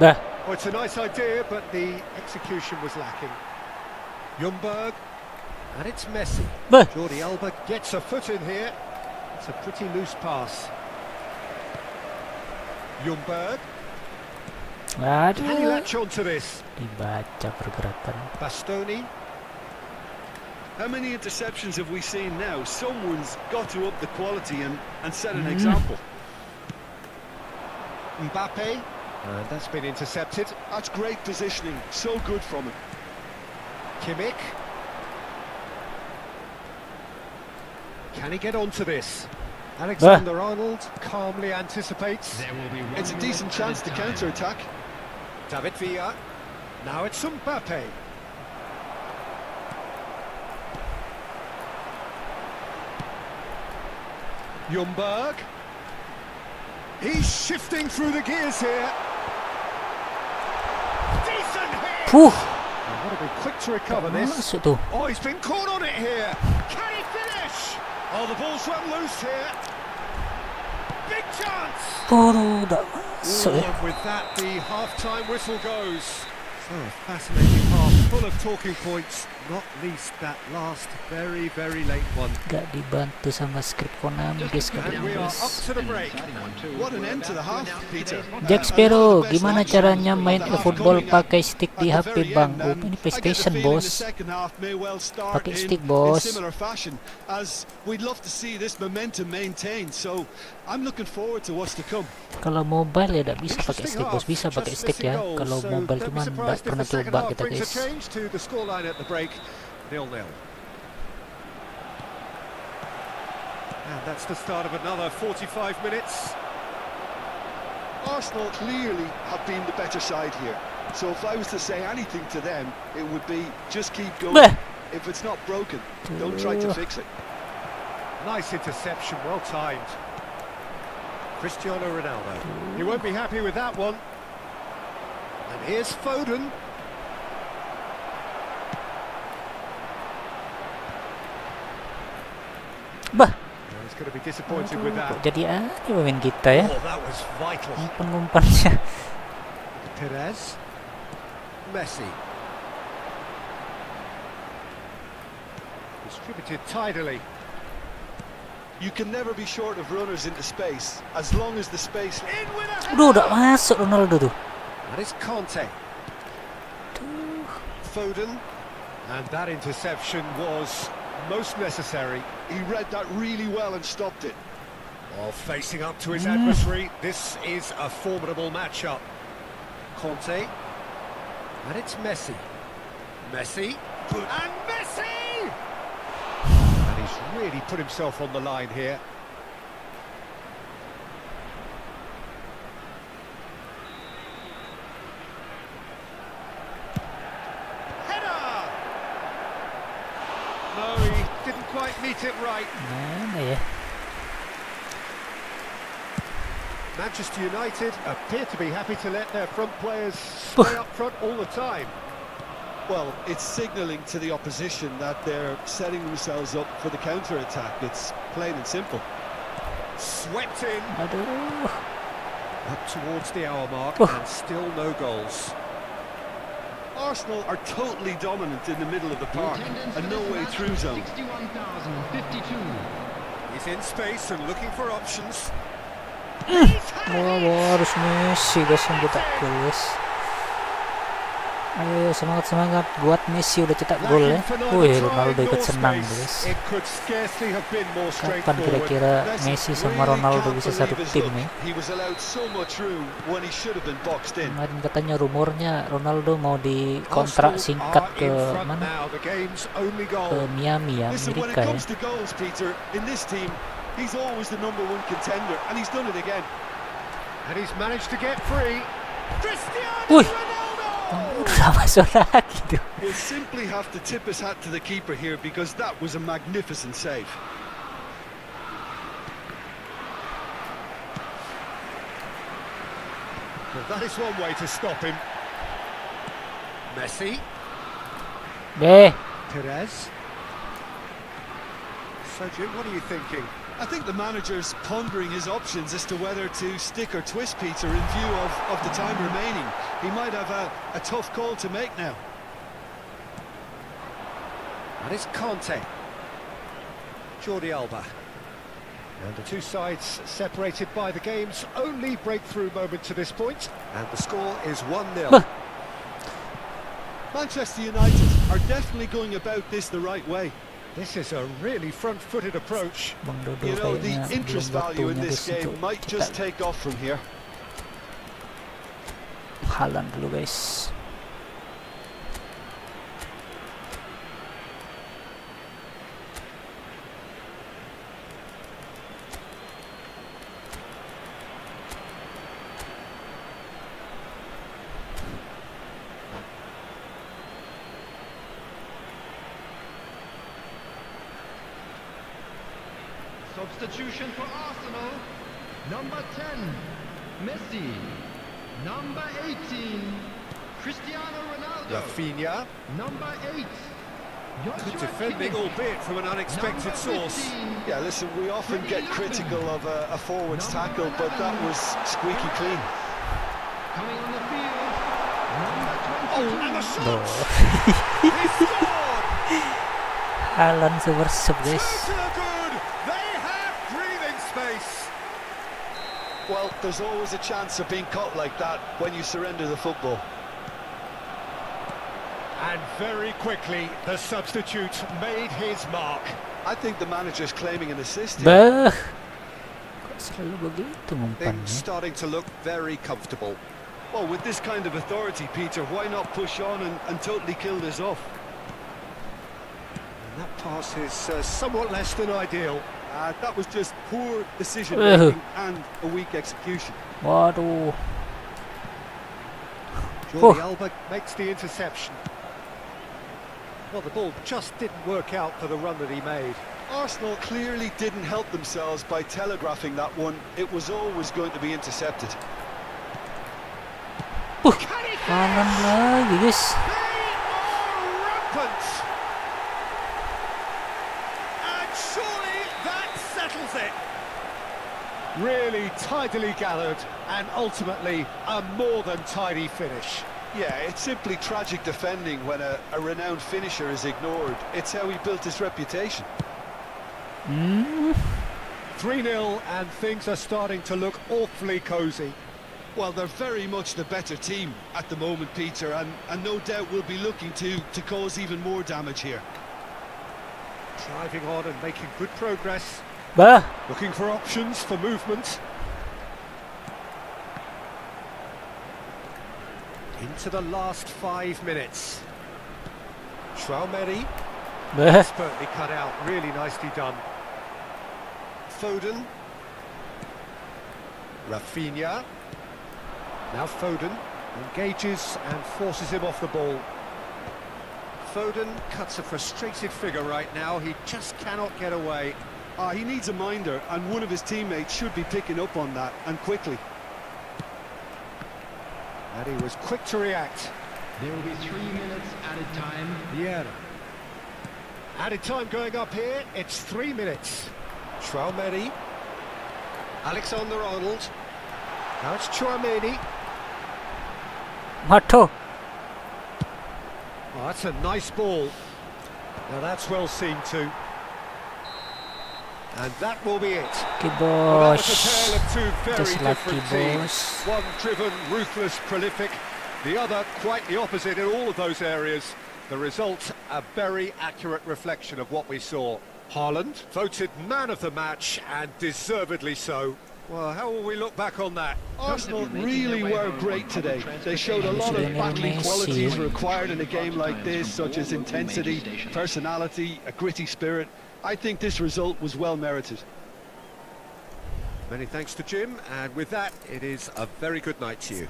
Dah. Oh, it's a nice idea, but the execution was lacking. Ljungberg. And it's Messi. Bah. Jordi Alba gets a foot in here. It's a pretty loose pass. Ljungberg. Can he Aduh, latch onto this? dibaca pergerakan. Bastoni. How many interceptions have we seen now? Someone's got to up the quality and set an example. Mbappe. And that's been intercepted. That's great positioning. So good from him. Kimmich. Can he get onto this? Alexander-Arnold calmly anticipates. It's a decent chance to counter-attack. David Villa. Now it's Mbappe. Ljungberg. He's shifting through the gears here. Decent hit! Puh, I've got to be quick to recover this. masuk tuh. Oh, he's been caught on it here. Can he finish? Oh, the ball's run loose here. Big chance. Waduh, udah masuk ya. And with that, the half-time whistle goes. So, a fascinating half, full of talking points, not least that last very, very late one. Gak dibantu sama skrip Konami guys, gak And we are up ditulis. to the break. What an end to the half, Peter. Jack Sparrow, gimana caranya main eFootball pakai stick di HP bang? Oh, ini PlayStation bos. Pakai stick bos. Similar fashion, as we'd love to see this momentum maintained. So I'm looking forward to what's to come. Kalau mobile ya tidak bisa pakai stick bos, bisa pakai stick ya. Kalau mobile cuman tidak pernah coba kita brings a guys. change to the scoreline at the break, 0-0. And that's the start of another 45 minutes. Arsenal clearly have been the better side here. So if I was to say anything to them, it would be just keep going. Bleh. If it's not broken, don't try to fix it. Nice interception, well timed. Cristiano Ronaldo. He won't be happy with that one. And here's Foden. Bah, He's going to be disappointed with that. kok jadi aneh pemain kita ya. Oh, that was vital. Umpan-umpannya. Perez. Messi. Distributed tidily. You can never be short of runners into space, as long as the space... In with a Udah masuk Ronaldo tuh. And it's Conte. Foden. And that interception was most necessary. He read that really well and stopped it. While facing up to his adversary, this is a formidable matchup. Conte. And it's Messi. Messi. And Messi! And he's really put himself on the line here. Header! No, he didn't quite meet it right. Mana ya? Manchester United appear to be happy to let their front players stay up front all the time. Well, it's signalling to the opposition that they're setting themselves up for the counter-attack. It's plain and simple. Swept in. Aduh. Up towards the hour mark and still no goals. Arsenal are totally dominant in the middle of the park, Attendance a for no this way match through is zone. 61,052. He's in space and looking for options. Wah, harus Messi guys yang cetak gol guys. Ayo semangat buat Messi udah cetak gol ya. Wih, Ronaldo ikut senang guys. It could scarcely have been more Kapan straightforward. kira-kira Messi sama Ronaldo bisa satu tim ya? He was allowed so much room when he should have been boxed in. Kemarin katanya rumornya Ronaldo mau dikontrak singkat ke mana? The game's only Ke goal. Miami ya, Listen, when it Amerika ya. comes to goals, Peter, in this team, he's always the #1 contender, and he's done it again. And he's managed to get free. Cristiano Wih. Ronaldo! Udah masuk lagi tuh. We'll simply have to tip his hat to the keeper here because that was a magnificent save. Well, that is one way to stop him. Messi. Deh. Perez. So, Jim, what are you thinking? I think the manager's pondering his options as to whether to stick or twist Peter in view of the time remaining. He might have a tough call to make now. And it's Conte. Jordi Alba. And the two sides separated by the game's only breakthrough moment to this point. And the score is 1-0. Manchester United are definitely going about this the right way. This is a really front-footed approach. Bang Dodo You know, the kayaknya interest belum value in waktunya this guys game untuk might just cetak take off from here. Haaland dulu guys. Substitution for Arsenal. Number 10, Messi. Number 18, Cristiano Ronaldo. Rafinha. Number 8, Good defending, albeit from an unexpected source. Yeah, listen, we often get critical of a forward's tackle, but that was squeaky clean. Coming on the field, number 22. Oh, and the shot! Duh. He scored! Haaland super sub guys. So good! They have breathing space. Well, there's always a chance of being caught like that when you surrender the football. And very quickly, the substitute made his mark. I think the manager's claiming an assist here. Bah. Kok selalu begitu Things umpannya? starting to look very comfortable. Well, with this kind of authority, Peter, why not push on and totally kill this off? And that pass is somewhat less than ideal. That was just poor decision-making and a weak execution. Waduh. Jordi Alba makes the interception. Well, the ball just didn't work out for the run that he made. Arsenal clearly didn't help themselves by telegraphing that one. It was always going to be intercepted. Haaland lagi guys. They are rampant! And surely that settles it! Really tidily gathered and ultimately a more than tidy finish. Yeah, it's simply tragic defending when a renowned finisher is ignored. It's how he built his reputation. 3-0 and things are starting to look awfully cosy. Well, they're very much the better team at the moment, Peter, and no doubt will be looking to cause even more damage here. Driving on and making good progress. Bah, Looking for options for movement. Into the last 5 minutes. Traumeri, bah. expertly cut out, really nicely done. Foden. Rafinha. Now Foden engages and forces him off the ball. Foden cuts a frustrated figure right now. He just cannot get away. He needs a minder, and one of his teammates should be picking up on that, and quickly. And he was quick to react. There will be 3 minutes added time. Vieira. Added time going up here. It's 3 minutes. Traumeri. Alexander-Arnold. Now it's Traumeri. Mato. Oh, that's a nice ball. Now that's well seen too. And that will be it. Well, that was a tale of two very Just like different boss. teams. One driven, ruthless, prolific. The other quite the opposite in all of those areas. The result, a very accurate reflection of what we saw. Haaland voted man of the match, and deservedly so. Well, how will we look back on that? Arsenal really were great today. They showed a lot of battling qualities required in a game like this, such as intensity, personality, a gritty spirit. I think this result was well merited. Many thanks to Jim, and with that, it is a very good night to you.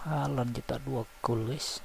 Haaland cetak 2 gol, guys.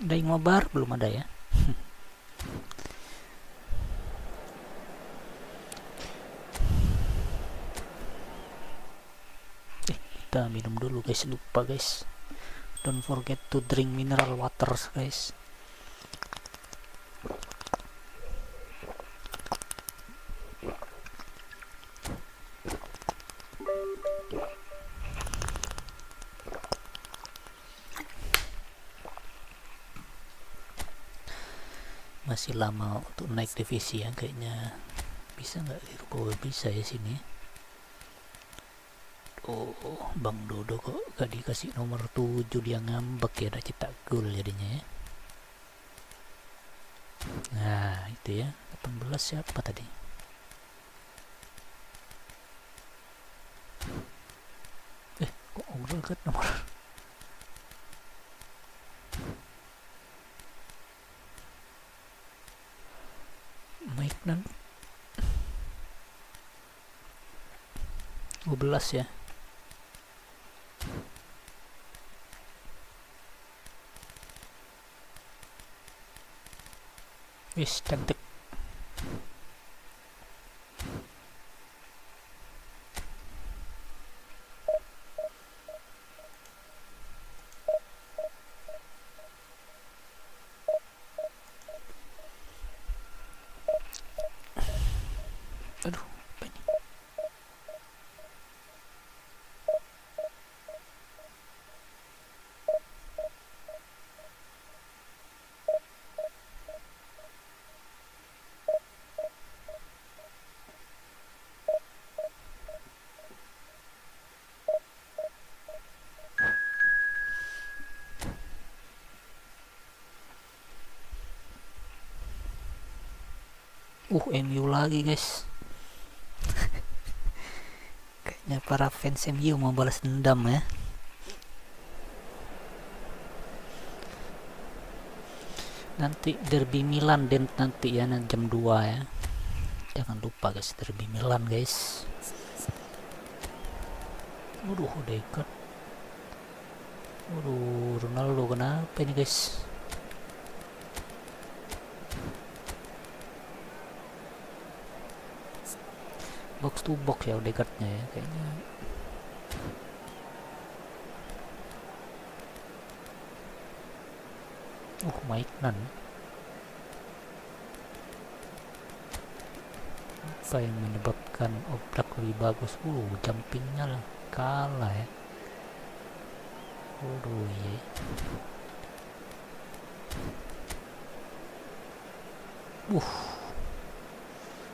Ada yang mabar? Belum ada ya. Kita minum dulu guys, lupa guys. Don't forget to drink mineral water guys. Masih lama untuk naik divisi ya, kayaknya bisa nggak dirubah? Bisa ya sini. Oh, Bang Dodo kok gak dikasih nomor 7, dia ngambek ya, ada cetak gol jadinya ya. Nah itu ya, 18 siapa tadi? Kok udah kan nomor Maiknan 12 ya. Wis cantik. Aduh, apa ini? MU lagi guys. Kayaknya para fans MU mau balas dendam ya. Nanti derby Milan dan nanti ya jam 2 ya. Jangan lupa guys, derby Milan guys. Waduh, dekat. Waduh, Ronaldo kenapa ini guys? Box to box ya dekatnya ya kayaknya. Mainan apa yang menyebabkan Oblak lebih bagus? Jumpingnya lah kalah ya. Waduh iya.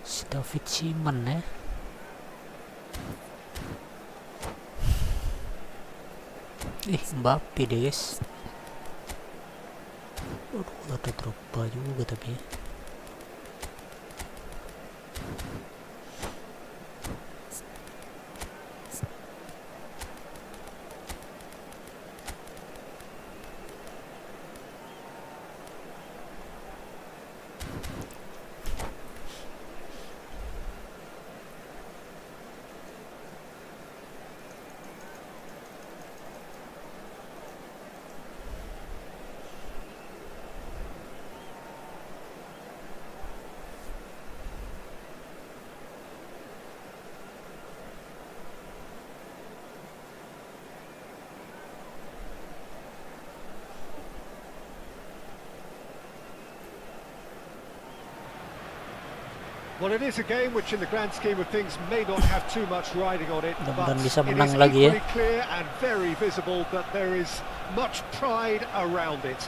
Si David Siman ya. Mbappe deh guys. Aduh, ada Drogba juga tapi. Well, it is a game which, in the grand scheme of things, may not have too much riding on it, but Mudah-mudahan bisa it menang is lagi ya. equally clear and very visible that there is much pride around it.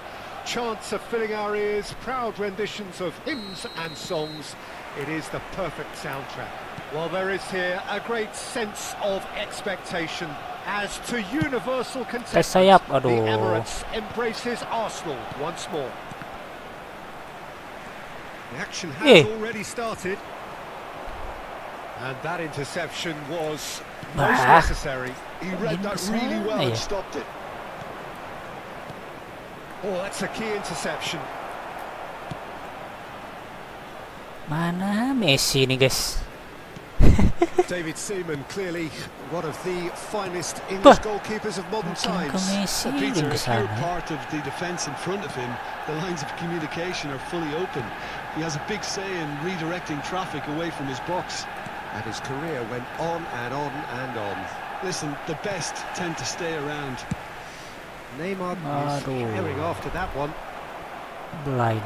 Chants are filling our ears, proud renditions of hymns and songs. It is the perfect soundtrack. Well, there is here a great sense of expectation as to universal contentment. Sayap, The aduh. Emirates embraces Arsenal once more. The action has already started. And that interception was most necessary. He read that really well and stopped it. Oh, that's a key interception. Mana Messi nih guys? David Seaman, clearly one of the finest English goalkeepers of modern Mungkin ke times. Messi Peter, ke if you're sana. part of the defence in front of him, the lines of communication are fully open. He has a big say in redirecting traffic away from his box. And his career went on and on and on. Listen, the best tend to stay around. Neymar is carrying after that one. Blind.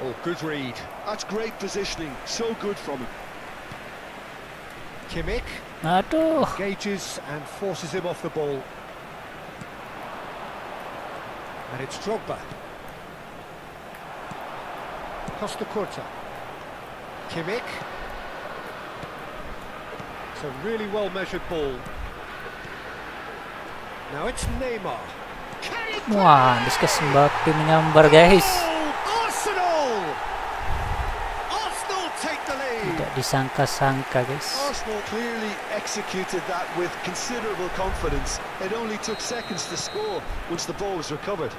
Oh, good read. That's great positioning. So good from him. Kimmich Aduh. engages and forces him off the ball. And it's Drogba. Costa Curta. Kimmich. It's a really well-measured ball. Now it's Neymar. Wah, diskus Mbappe menyambar guys. Arsenal! Arsenal take the lead. Tidak disangka-sangka guys. Arsenal clearly executed that with considerable confidence. It only took seconds to score once the ball was recovered.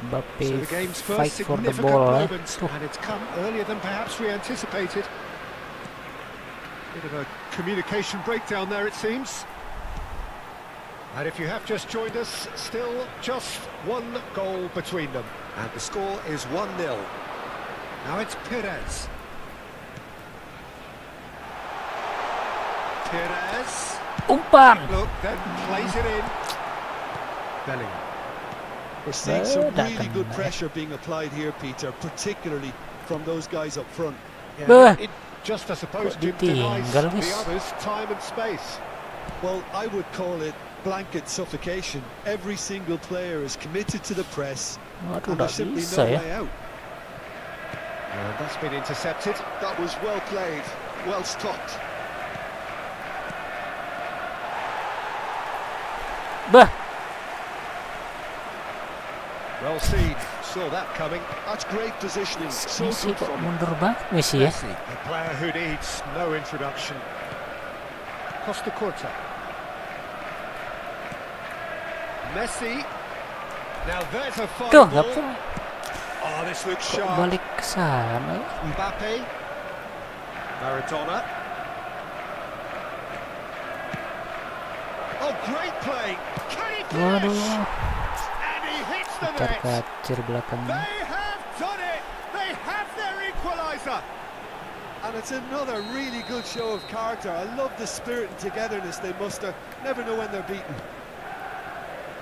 Mbappe So the game's fight first for the significant ball. moment, and it's come earlier than perhaps we anticipated. Bit of a communication breakdown there, it seems. And if you have just joined us, still just one goal between them. And the score is 1-0. Now it's Perez. Perez. Umpan. Look, then plays it in. Bellingham. We're seeing some that really can- good pressure being applied here, Peter, particularly from those guys up front. Bah. It just, I suppose, Kok denies ditinggal, the Wis? others time and space. Well, I would call it blanket suffocation. Every single player is committed to the press, Waduh, and tak there's simply bisa no ya. way out. And that's been intercepted. That was well played, well stopped. Bah. Well seen. Saw that coming. That's great positioning. So Messi good kok from him. mundur banget Messi ya. Messi, a player who needs no introduction. Costa Curta. Messi. Now there's a fine Tuh, ball. apa? Oh, this looks Kok sharp. balik ke sana? Mbappe. Maradona. Oh, great play. Can he finish? Waduh, And he hits the net. kacir belakangnya. They have done it. They have their equaliser. And it's another really good show of character. I love the spirit and togetherness they muster. Never know when they're beaten.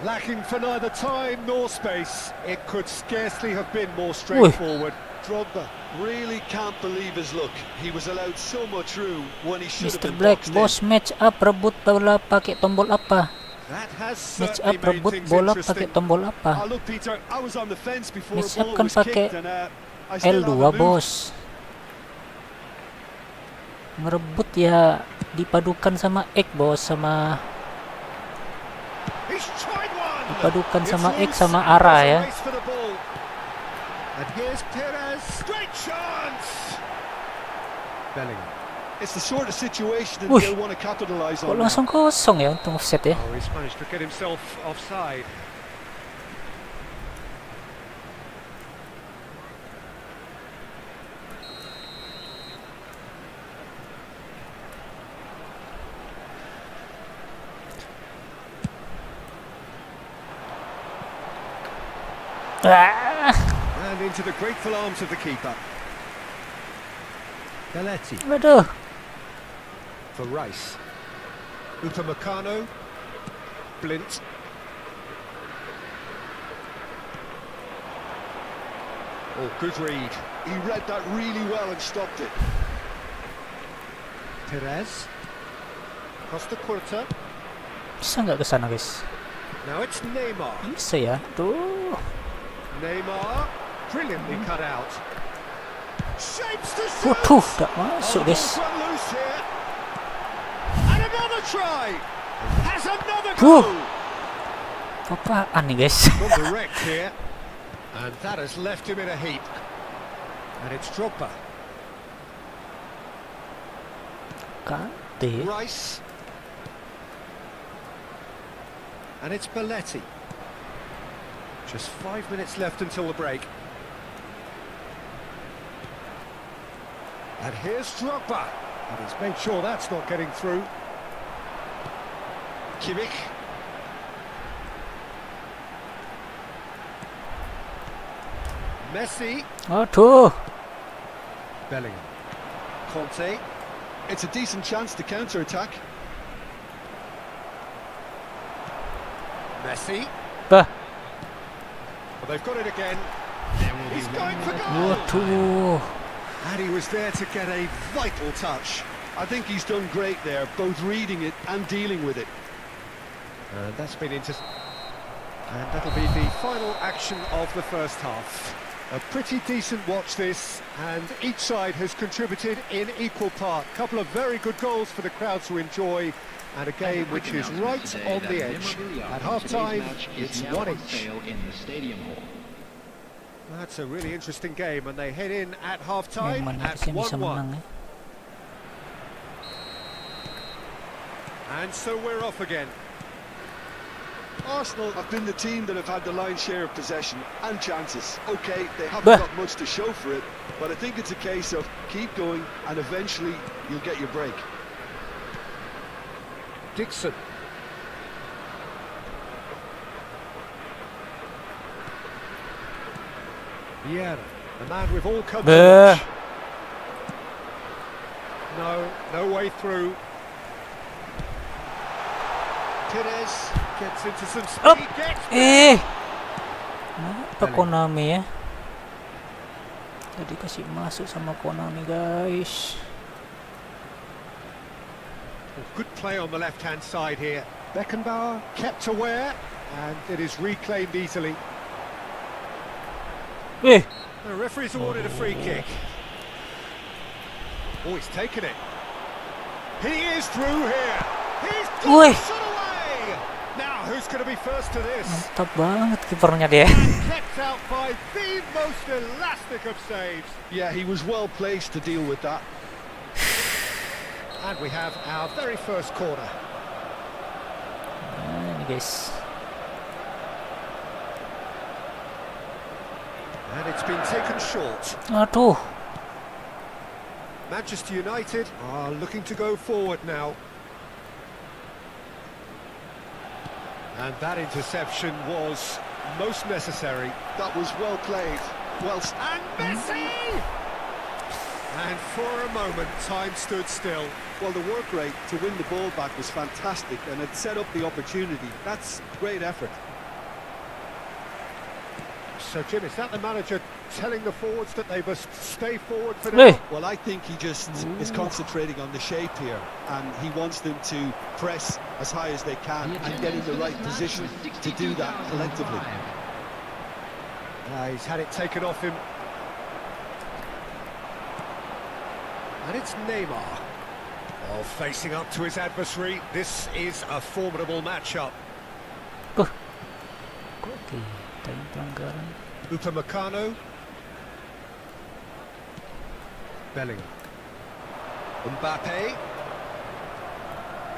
Lacking for neither time nor space. It could scarcely have been more straightforward. Drogba really can't believe his luck. He was allowed so much room when he should have Mr. been Black, boxed bos match up rebut bola pakai tombol apa? That has Match certainly up made rebut things bola pakai interesting. tombol in. apa? Oh, look, Peter, I was on the fence before Match the up ball kan was pakai kicked, and I still L2 haven't moved. bos. Ngerebut ya dipadukan sama X bos, sama He's tried one. dipadukan It's sama X loose. sama arah There's a ya. race for the ball. And here's Perez. Great chance. Bellingham. It's the sort of situation that Uy. they'll want to capitalise Kok on now. langsung kosong ya untuk offset ya? Oh, he's managed to get himself offside. Ah, And into the grateful arms of the keeper. Belletti aduh. for Rice. Upamecano. Blint. Oh, good read. He read that really well and stopped it. Perez. Costa Curta. Bisa nggak ke sana guys? Now it's Neymar. Bisa ya. Tuh. Neymar. Brilliantly cut out. Shapes to shoot. Waduh, tak masuk Oh, the guys. ball's run loose here. And another try. Has another Huh. goal. Apaan nih guys? Gone direct here. And that has left him in a heap. And it's Drogba. Kante. Rice. And it's Belletti. Just 5 minutes left until the break. And here's Drogba. And he's made sure that's not getting through. Kimmich. Messi. Aduh. Bellingham. Conte. It's a decent chance to counter-attack. Messi. Bah. Well, they've got it again. He's going for goal. Waduh. And he was there to get a vital touch. I think he's done great there, both reading it and dealing with it. And that's been into... And that'll be the final action of the first half. A pretty decent watch this, and each side has contributed in equal part. Couple of very good goals for the crowd to enjoy, and a game which is right on the edge. At half-time, it's 1 each. That's a really interesting game, and they head in at Yang half-time mana at sih bisa 1-1. menang ya? And so we're off again. Arsenal have been the team that have had the lion's share of possession and chances. Okay, they haven't Bah. got much to show for it, but I think it's a case of keep going and eventually you'll get your break. Dixon. Yeah, the man we've all come to Beuh. watch. No way through. Perez gets into some Up. speed. Gets Kenapa Konami ya? Tadi kasih masuk sama Konami guys. Good play on the left-hand side here. Beckenbauer kept aware, and it is reclaimed easily. The referee's awarded a free kick. Oh, he's taken it. He is through here. He's got the shot away. Now, who's going to be first to this? Mantap banget kipernya dia. Kept out by the most elastic of saves. Yeah, he was well placed to deal with that. And we have our very first corner. Nah, ini guys. And it's been taken short. Aduh. Manchester United are looking to go forward now. And that interception was most necessary. That was well played. Well, And Messi! And for a moment, time stood still. well, the work rate to win the ball back was fantastic, and it set up the opportunity. That's great effort. So, Jim, is that the manager telling the forwards that they must stay forward for now? Well, I think he just is concentrating on the shape here, and he wants them to press as high as they can and get in the right position to do that collectively. He's had it taken off him. And it's Neymar. Oh, facing up to his adversary. This is a formidable matchup. Kok kita yang pelanggaran? Upamecano. Bellingham. Mbappe.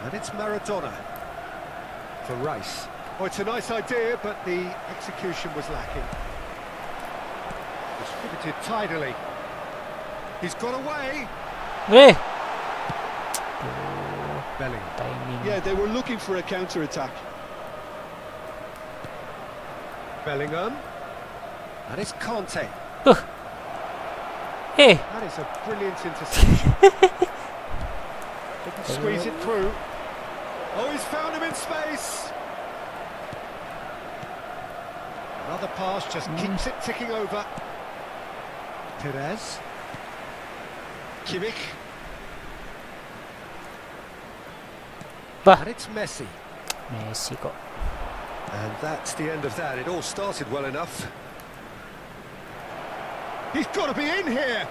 And it's Maradona. For Rice. Oh, it's a nice idea, but the execution was lacking. Distributed tidily. He's got away. Bellingham. Timing. Yeah, they were looking for a counter-attack. Bellingham. And it's Conte. Hey. That is a brilliant interception. Didn't squeeze it through. Oh, he's found him in space. Another pass just keeps it ticking over. Perez. Kimmich. Bah. And it's Messi. Messi kok. And that's the end of that. It all started well enough. He's got to be in here.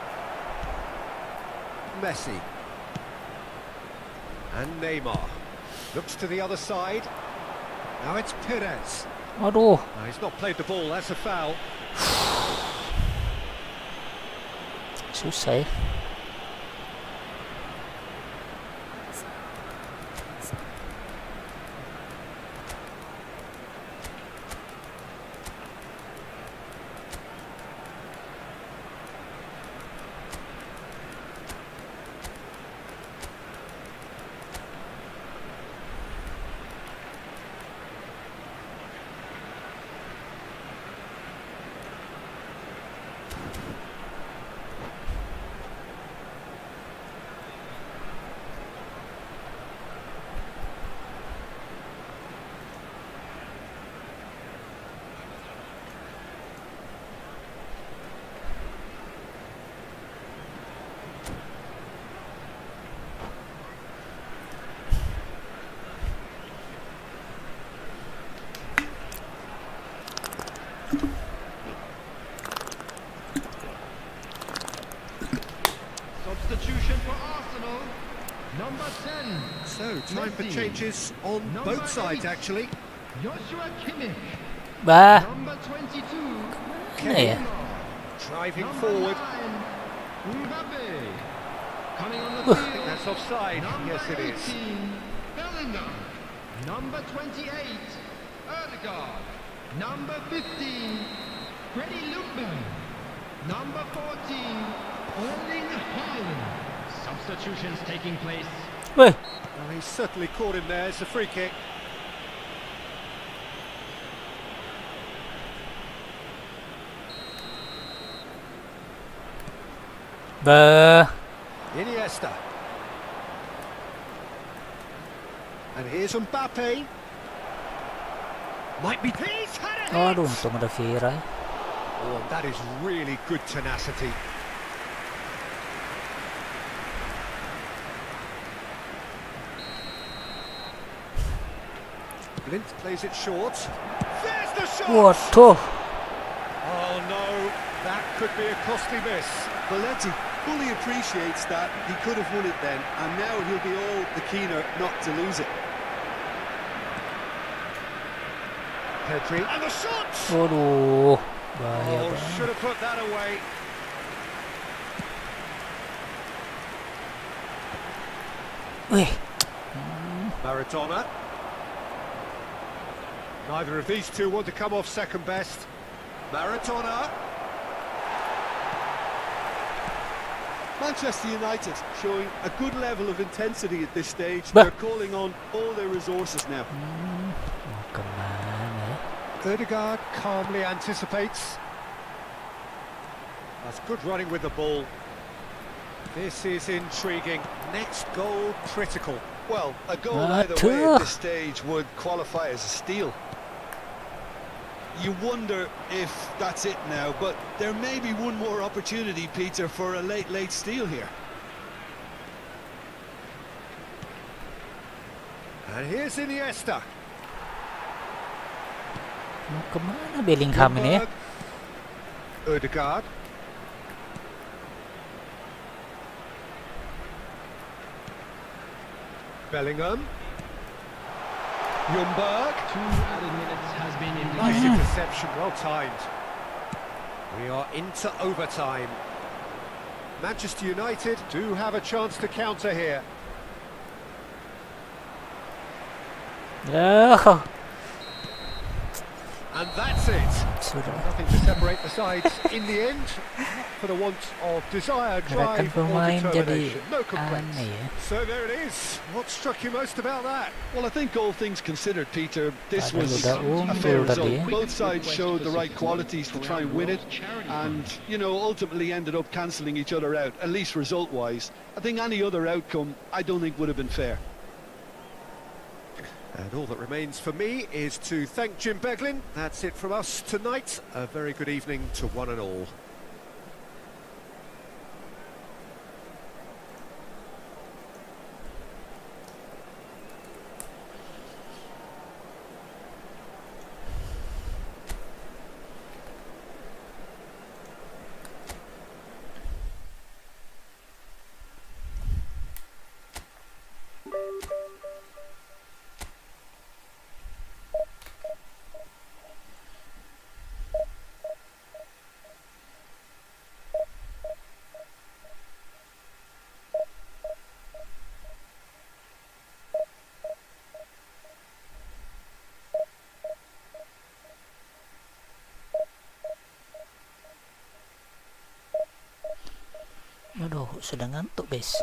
Messi. And Neymar. Looks to the other side. Now it's Perez. Aduh. No, he's not played the ball. That's a foul. Susah ya. Substitution for Arsenal. Number 10. So, time for Messi. changes on Number both sides, 8. actually. Joshua Kimmich. Bah. Number 22. Mana ya? Driving Number forward. 9. Mbappe. Coming on the I think field. that's offside. Number Yes, it is. 18. Bellingham. Number 28. Erdegaard. Number 15. Freddie Lundberg. Number 14. Erling Haaland. Substitutions taking place. Weh. Well, he's certainly caught him there. It's a free kick. Bah. Iniesta. And here's Mbappe. Might be. He's had it. Aduh, untung ada Vieira ya. Oh, that is really good tenacity. Blint plays it short. There's the shot! Waduh. Oh no, that could be a costly miss. Valenti fully appreciates that he could have won it then, and now he'll be all the keener not to lose it. Pedri. And the shot! Waduh. Bahaya Oh, banget. should have put that away. Wih. Maradona. Neither of these two want to come off second best. Maradona. Manchester United showing a good level of intensity at this stage. Bah. They're calling on all their resources now. Mau kemana ya? Odegaard calmly anticipates. That's good running with the ball. This is intriguing. Next goal critical. Well, a goal either way Bantu. at this stage would qualify as a steal. You wonder if that's it now, but there may be one more opportunity, Peter, for a late steal here. And here's Iniesta. Mau kemana Bellingham ini ya? Ljungberg. Odegaard. Bellingham. Ljungberg. 2 added minutes has been in Nice interception, well timed. We are into overtime. Manchester United do have a chance to counter here. Ya. And that's it. Sudah. Nothing to separate the sides in the end. For the want of desire, Gerakan drive or pemain jadi determination. No complaints. aneh ya. So there it is. What struck you most about that? Well, I think all things considered, Peter, this Padahal was udah a fair unggul tadi result. ya. Both sides showed the right qualities to try and win it, and, you know, ultimately ended up cancelling each other out, at least result-wise. I think any other outcome, I don't think would have been fair. And all that remains for me is to thank Jim Beglin. That's it from us tonight. A very good evening to one and all. Aduh, sudah ngantuk, guys.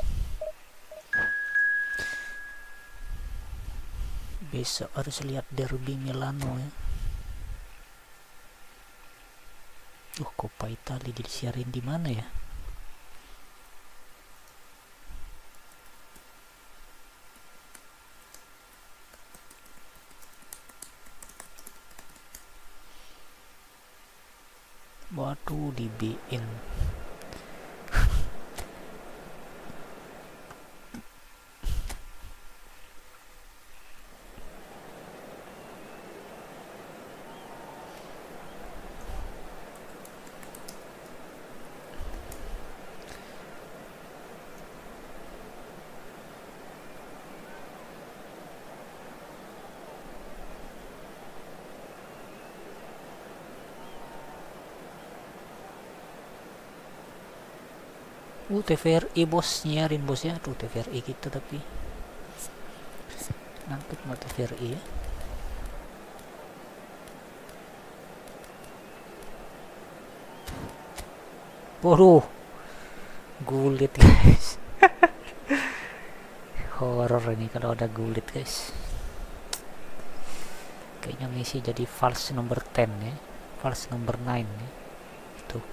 Besok harus lihat derby Milano ya. Coppa Italia disiarin di mana ya? Waduh, di BN. TVRI bos, nyiarin bos ya. Tuh TVRI kita tapi nangkep nggak TVRI ya. Waduh, gulit guys. Horror ini kalau ada gulit guys. Kayaknya Messi jadi false number 10 ya, false number 9 ya. Tuh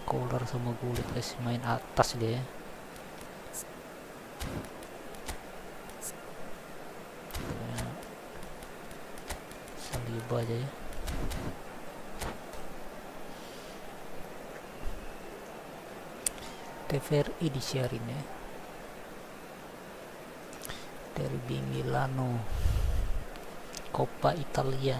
Collar sama Gullit guys, main atas dia ya. Saliba aja ya. TVRI disiarin ya. Derby Milano, Coppa Italia.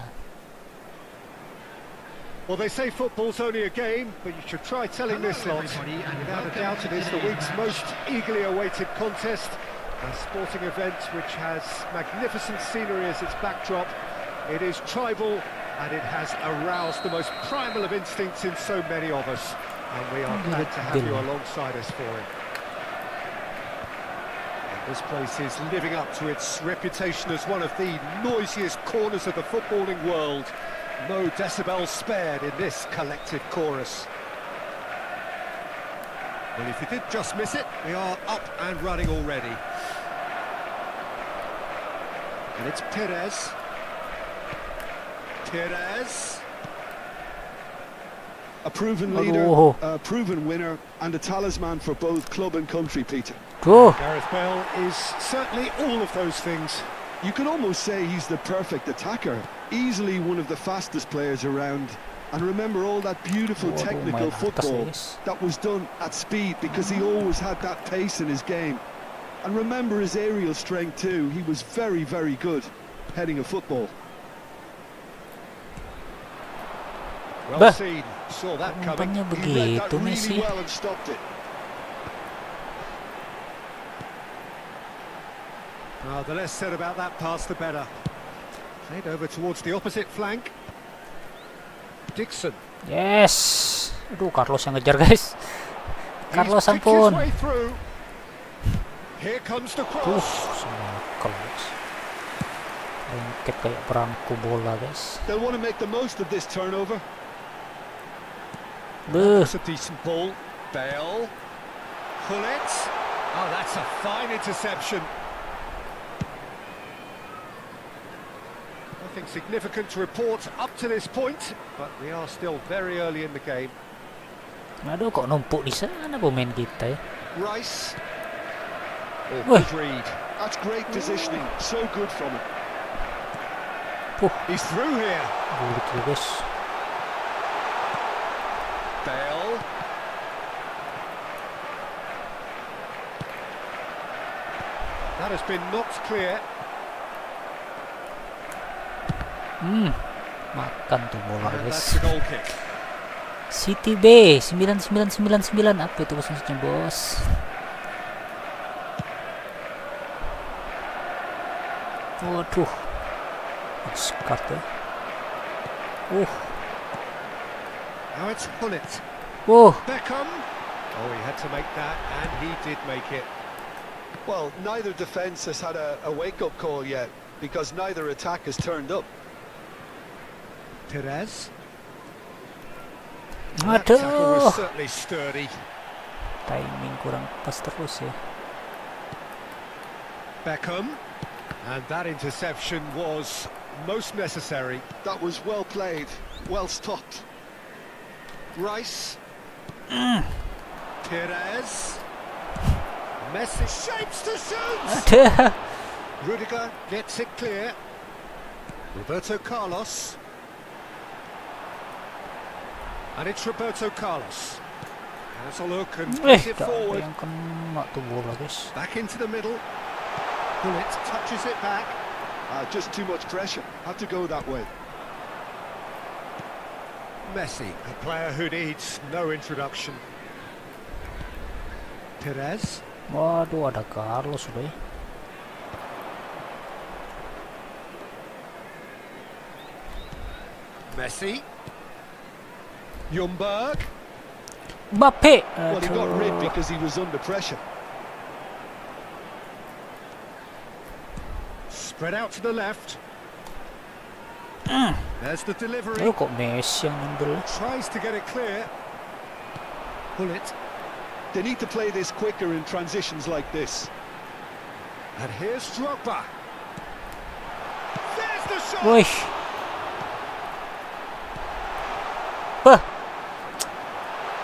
Well, they say football's only a game, but you should try telling this lot. Without a doubt, it is the week's most eagerly awaited contest, a sporting event which has magnificent scenery as its backdrop. It is tribal, and it has aroused the most primal of instincts in so many of us, and we are glad to have you alongside us for it. This place is living up to its reputation as one of the noisiest corners of the footballing world. No decibels spared in this collective chorus. Well, if you did just miss it, we are up and running already. And it's Perez. Perez. A proven leader, a proven winner, and a talisman for both club and country, Peter. Gareth Bale is certainly all of those things. You can almost say he's the perfect attacker, easily one of the fastest players around. And remember all that beautiful technical football that was done at speed, because he always had that pace in his game. And remember his aerial strength too. He was very, very good heading a football. Well seen, saw that coming. He read that really well and stopped it. Well, the less said about that pass, the better. Played over towards the opposite flank. Dixon. Yes. Aduh, Carlos yang ngejar guys. Carlos ampun. Here comes the cross. Carlos. Lengket kayak perangku bola guys. They'll want to make the most of this turnover. That's a decent ball. Bale. Pull it. Oh, that's a fine interception. Nothing significant to report up to this point, but we are still very early in the game. Aduh, kok numpuk di sana pemain kita ya. Rice. Oh, good read. That's great positioning. So good from him. He's through here. Bulik guys. Bale. That has been knocked clear. Makan tuh bola And guys. that's the goal kick. City B 9999 apa itu maksudnya bos? Waduh, skat ya. Now it's Hullet. Beckham. Oh, he had to make that, and he did make it. Well, neither defence has had a wake-up call yet, because neither attack has turned up. Perez. That tackle was certainly sturdy. Timing kurang pas terus ya. Beckham. And that interception was most necessary. That was well played, well stopped. Rice. Perez. Messi shapes to shoot. Rudiger gets it clear. Roberto Carlos. And it's Roberto Carlos. Has a look and puts it forward. Yang kena tuh bola guys. Back into the middle. Bullet touches it back. Just too much pressure. Had to go that way. Messi, a player who needs no introduction. Perez. Waduh, ada Carlos udah ya. Messi. Ljungberg. Mbappe. Well, he got rid because he was under pressure. Spread out to the left. There's the delivery. Aduh, kok Messi yang nendel. Tries to get it clear. Pull it. They need to play this quicker in transitions like this. And here's Drogba. There's the shot. Wih. Bah.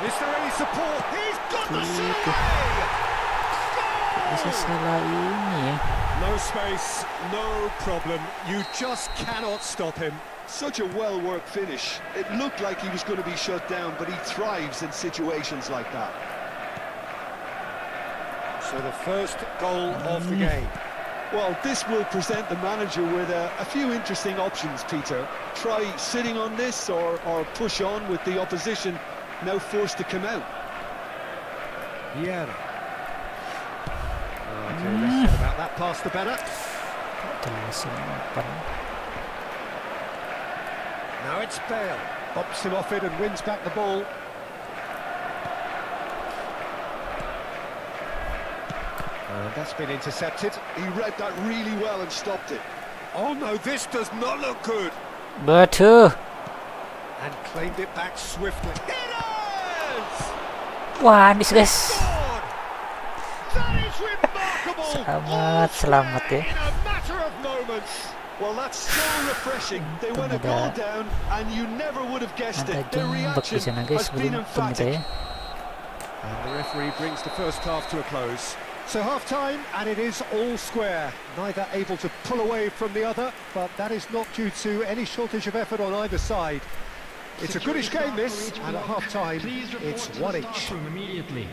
Is there any support. He's got the shot Itu. away. Bisa salah ini ya. No space, no problem. You just cannot stop him. Such a well-worked finish. It looked like he was going to be shut down, but he thrives in situations like that. So the first goal of the game. Well, this will present the manager with a few interesting options, Peter. Try sitting on this or push on with the opposition now forced to come out. Yeah. Okay, less said about that pass, the better. Jelas umpan. Now it's Bale. Bops him off it and wins back the ball. And that's been intercepted. He read that really well and stopped it. Oh no, this does not look good. Bantu. And claimed it back swiftly. It is! Wah, miss guys. Scored! That is remarkable! Selamat ya. In a matter of moments. Well, that's so refreshing. They went a goal down, and you never would have guessed Ada it. Their jembek di reaction sana guys, has been belum temu emphatic. ya. And the referee brings the first half to a close. So half-time, and it is all square. Neither able to pull away from the other, but that is not due to any shortage of effort on either side. It's a goodish game, this, and at half-time, it's one each. Immediately.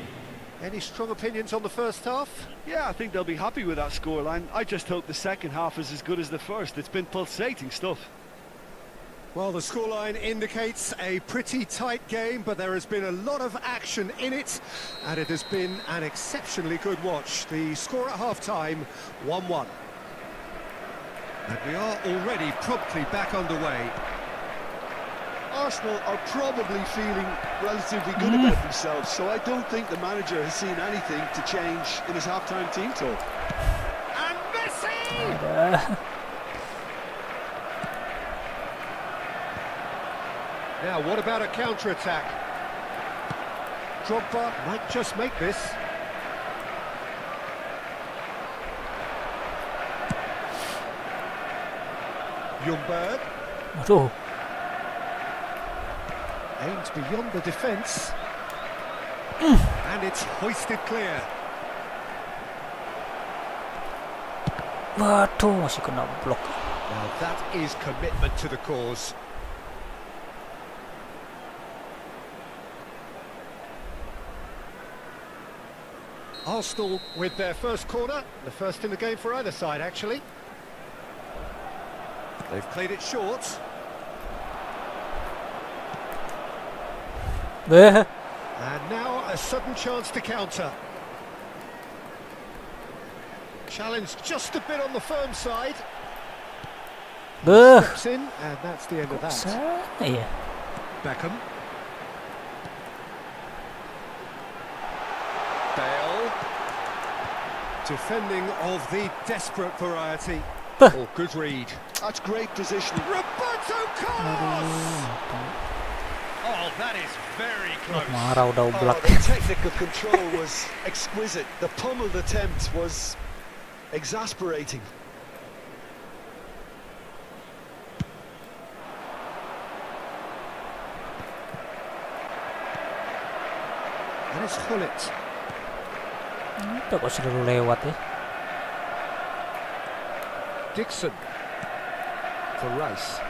Any strong opinions on the first half? Yeah, I think they'll be happy with that scoreline. I just hope the second half is as good as the first. It's been pulsating stuff. Well, the scoreline indicates a pretty tight game, but there has been a lot of action in it, and it has been an exceptionally good watch. The score at half-time, 1-1. And we are already promptly back underway. Arsenal are probably feeling relatively good about themselves, so I don't think the manager has seen anything to change in his half-time team talk. And Messi! Ada. Now, what about a counter-attack? Drogba might just make this. Ljungberg Aduh. aims beyond the defence. And it's hoisted clear. Waduh, masih kena blok. Now that is commitment to the cause. Arsenal with their first corner, the first in the game for either side actually. They've played it short. Beh. And now a sudden chance to counter. Challenge just a bit on the firm side. Beh. Steps in, and that's the end of that. Sana ya. Beckham. Bale. Defending of the desperate variety. Oh, good read. That's great positioning. Roberto Carlos! Oh, that is very close. Marah udah Oh, oblak. the technical control was exquisite. The pummeled attempt was exasperating. And it's Gullit. Itu kok selalu lewat ya. Dixon. For Rice.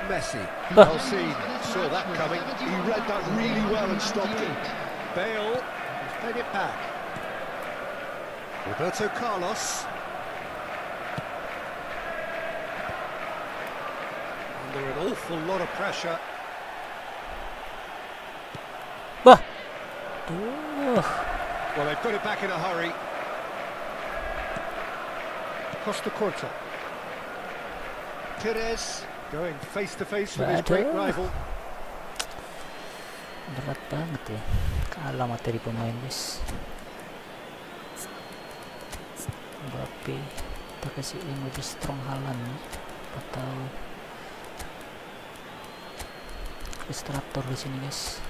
Messi. Bah. Well seen. Saw that coming. He read that really well and stopped it. Bale has played it back. Roberto Carlos. Under an awful lot of pressure. Bah. Duh. Well, they put it back in a hurry. Costa Corta. Perez going face to face with his great Aduh. rival. Berat banget ya. Kalah materi pemain guys. Mbappe. Kita kasih yang lebih strong haaland ya. Atau Illustrator di sini guys.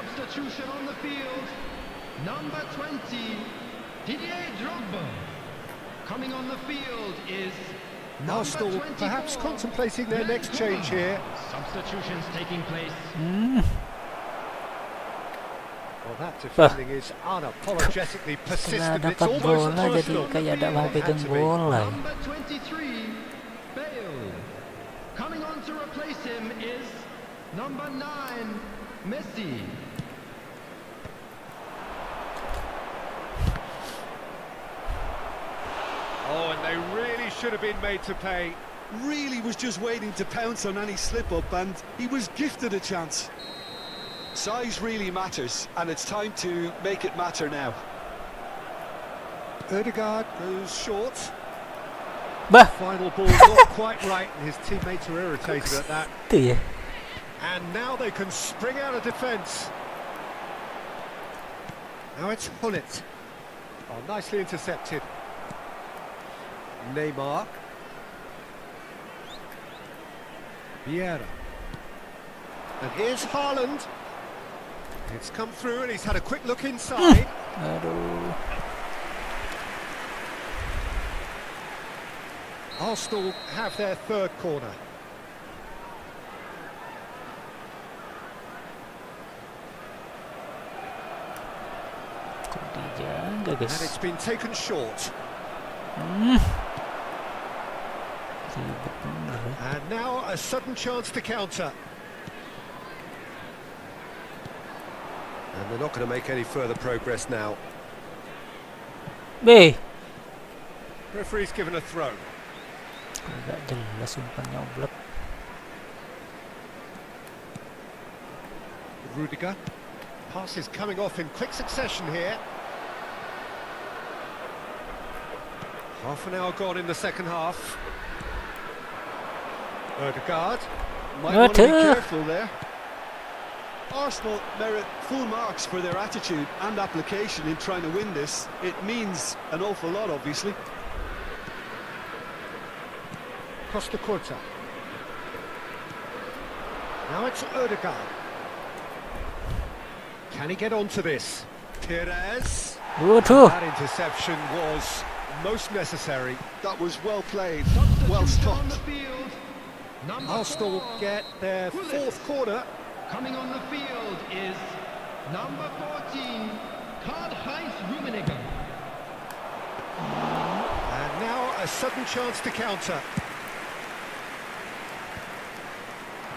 substitution on the field. Number 20, Didier Drogba. Coming on the field is number Arsenal 24. perhaps contemplating their next change here. Substitutions taking place. Well, that defending is unapologetically Setelah persistent. It's dapat almost bola jadi personal. kayak tak mau It had pegang to be. bola. Number 23, Bale. Coming on to replace him is number 9, Messi. Oh, and they really should have been made to pay. Really was just waiting to pounce on any slip-up, and he was gifted a chance. Size really matters, and it's time to make it matter now. Ødegaard goes short. Bah, Final ball not quite right, and his teammates are irritated at that. itu ya. And now they can spring out of defence. Now it's Hullet. Oh, nicely intercepted. Neymar. Vieira. And here's Haaland. It's come through and he's had a quick look inside. Aduh. Arsenal have their third corner. Kok dijaga, And guys? it's been taken short. Ribet bener ya. And now a sudden chance to counter. And they're not going to make any further progress now. Beh, Referee's given a throw. agak jelas umpannya oblak. Rudiger. Pass is coming off in quick succession here. Half an hour gone in the second half. Ødegaard. Might want to be Attack. careful there. Arsenal merit full marks for their attitude and application in trying to win this. It means an awful lot, obviously. Costa Curta. Now it's Ødegaard. Can he get onto this? Perez. Waduh. That interception was most necessary. That was well played, Substitution well on stopped. the field. Number Arsenal 4, get their fourth corner. coming on the field is number 14, Karl-Heinz Rummenigge. And now a sudden chance to counter.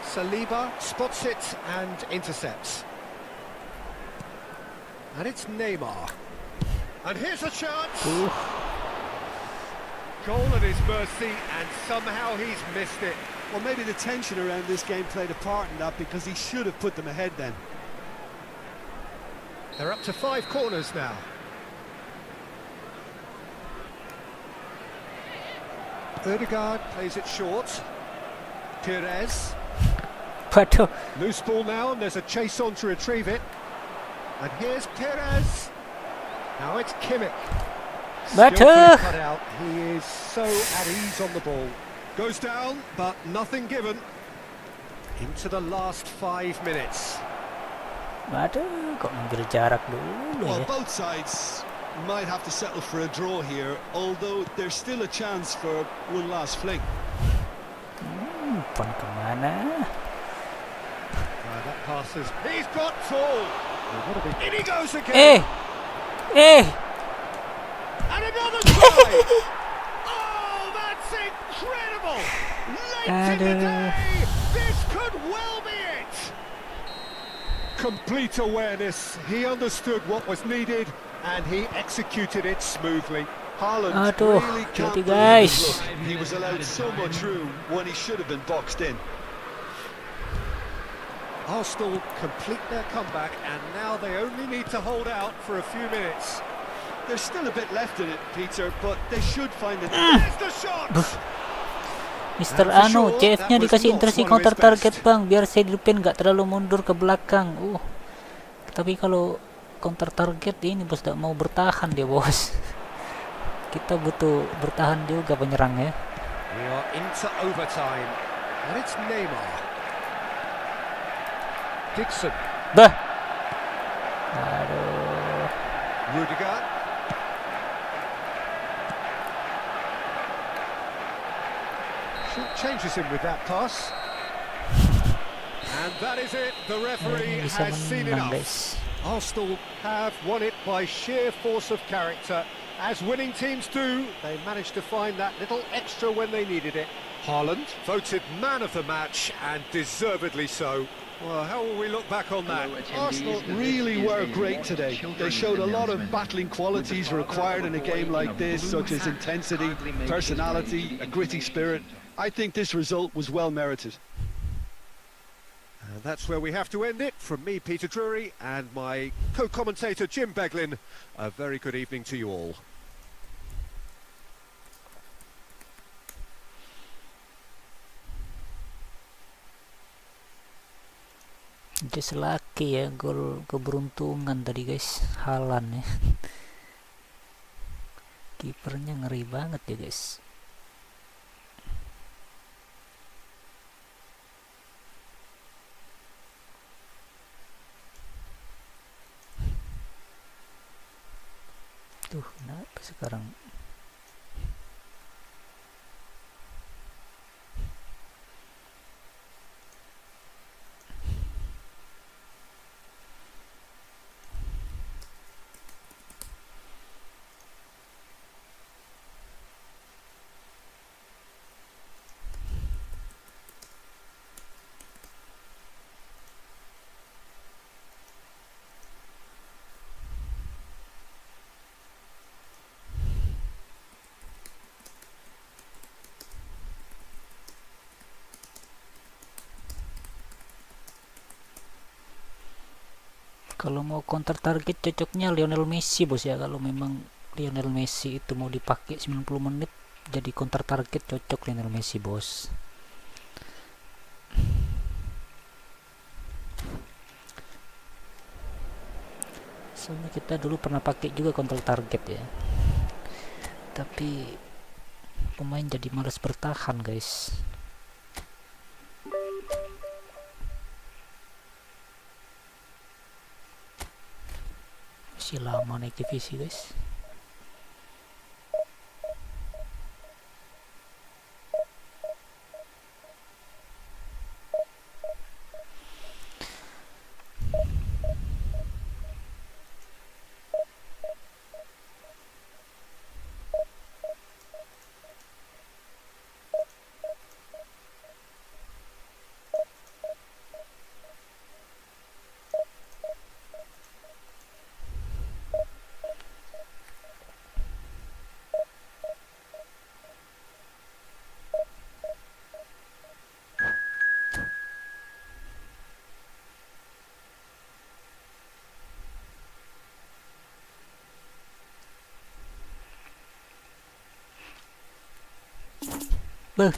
Saliba spots it and intercepts. And it's Neymar. And here's a chance. Goal at his mercy, and somehow he's missed it. Well, maybe the tension around this game played a part in that, because he should have put them ahead then. They're up to 5 corners now. Ødegaard plays it short. Perez. Waduh. Loose ball now, and there's a chase on to retrieve it. And here's Perez. Now it's Kimmich. Bantu. Skillfully cut out. He is so at ease on the ball. Goes down, but nothing given. Into the last 5 minutes. Waduh, kok ngambil jarak dulu Well, ya. both sides might have to settle for a draw here, although there's still a chance for one last fling. Umpan kemana? That passes. He's got full. In he goes again. Eh, And another try. Oh, that's incredible. Late in the day. This could well be it. Complete awareness. He understood what was needed and he executed it smoothly. Haaland Aduh, really can't hati-hati, believe his guys. luck. He was allowed so much room when he should have been boxed in. Arsenal complete their comeback and now they only need to hold out for a few minutes. There's still a bit left in it, Peter, but they should find it. There's the shot. Mr. And for Anu, sure, CF-nya that was dikasih not intersi one of counter his target best. bang, biar saya di depan nggak terlalu mundur ke belakang. Tapi kalau counter target ini bos tidak mau bertahan dia bos. Kita butuh bertahan juga penyerangnya. We are into overtime and it's Neymar. Dixon. Bah, Aduh. Rudiger. Changes him with that pass. And that is it. The referee Bisa has seen menang, enough. guys. Arsenal have won it by sheer force of character. As winning teams do, they managed to find that little extra when they needed it. Haaland voted man of the match, and deservedly so. Well, how will we look back on that? Arsenal really were great today. They showed a lot of battling qualities required in a game like this, such as intensity, personality, a gritty spirit. I think this result was well merited. And that's where we have to end it. From me, Peter Drury, and my co-commentator, Jim Beglin, a very good evening to you all. Just lucky ya, gol keberuntungan tadi guys, Haaland ya. Kipernya ngeri banget ya guys. Tuh, kenapa sekarang? Kalau mau counter target cocoknya Lionel Messi bos ya. Kalau memang Lionel Messi itu mau dipakai 90 menit jadi counter target, cocok Lionel Messi bos. Soalnya kita dulu pernah pakai juga counter target ya, tapi pemain jadi malas bertahan guys. Masih lama naik divisi guys. Beuh.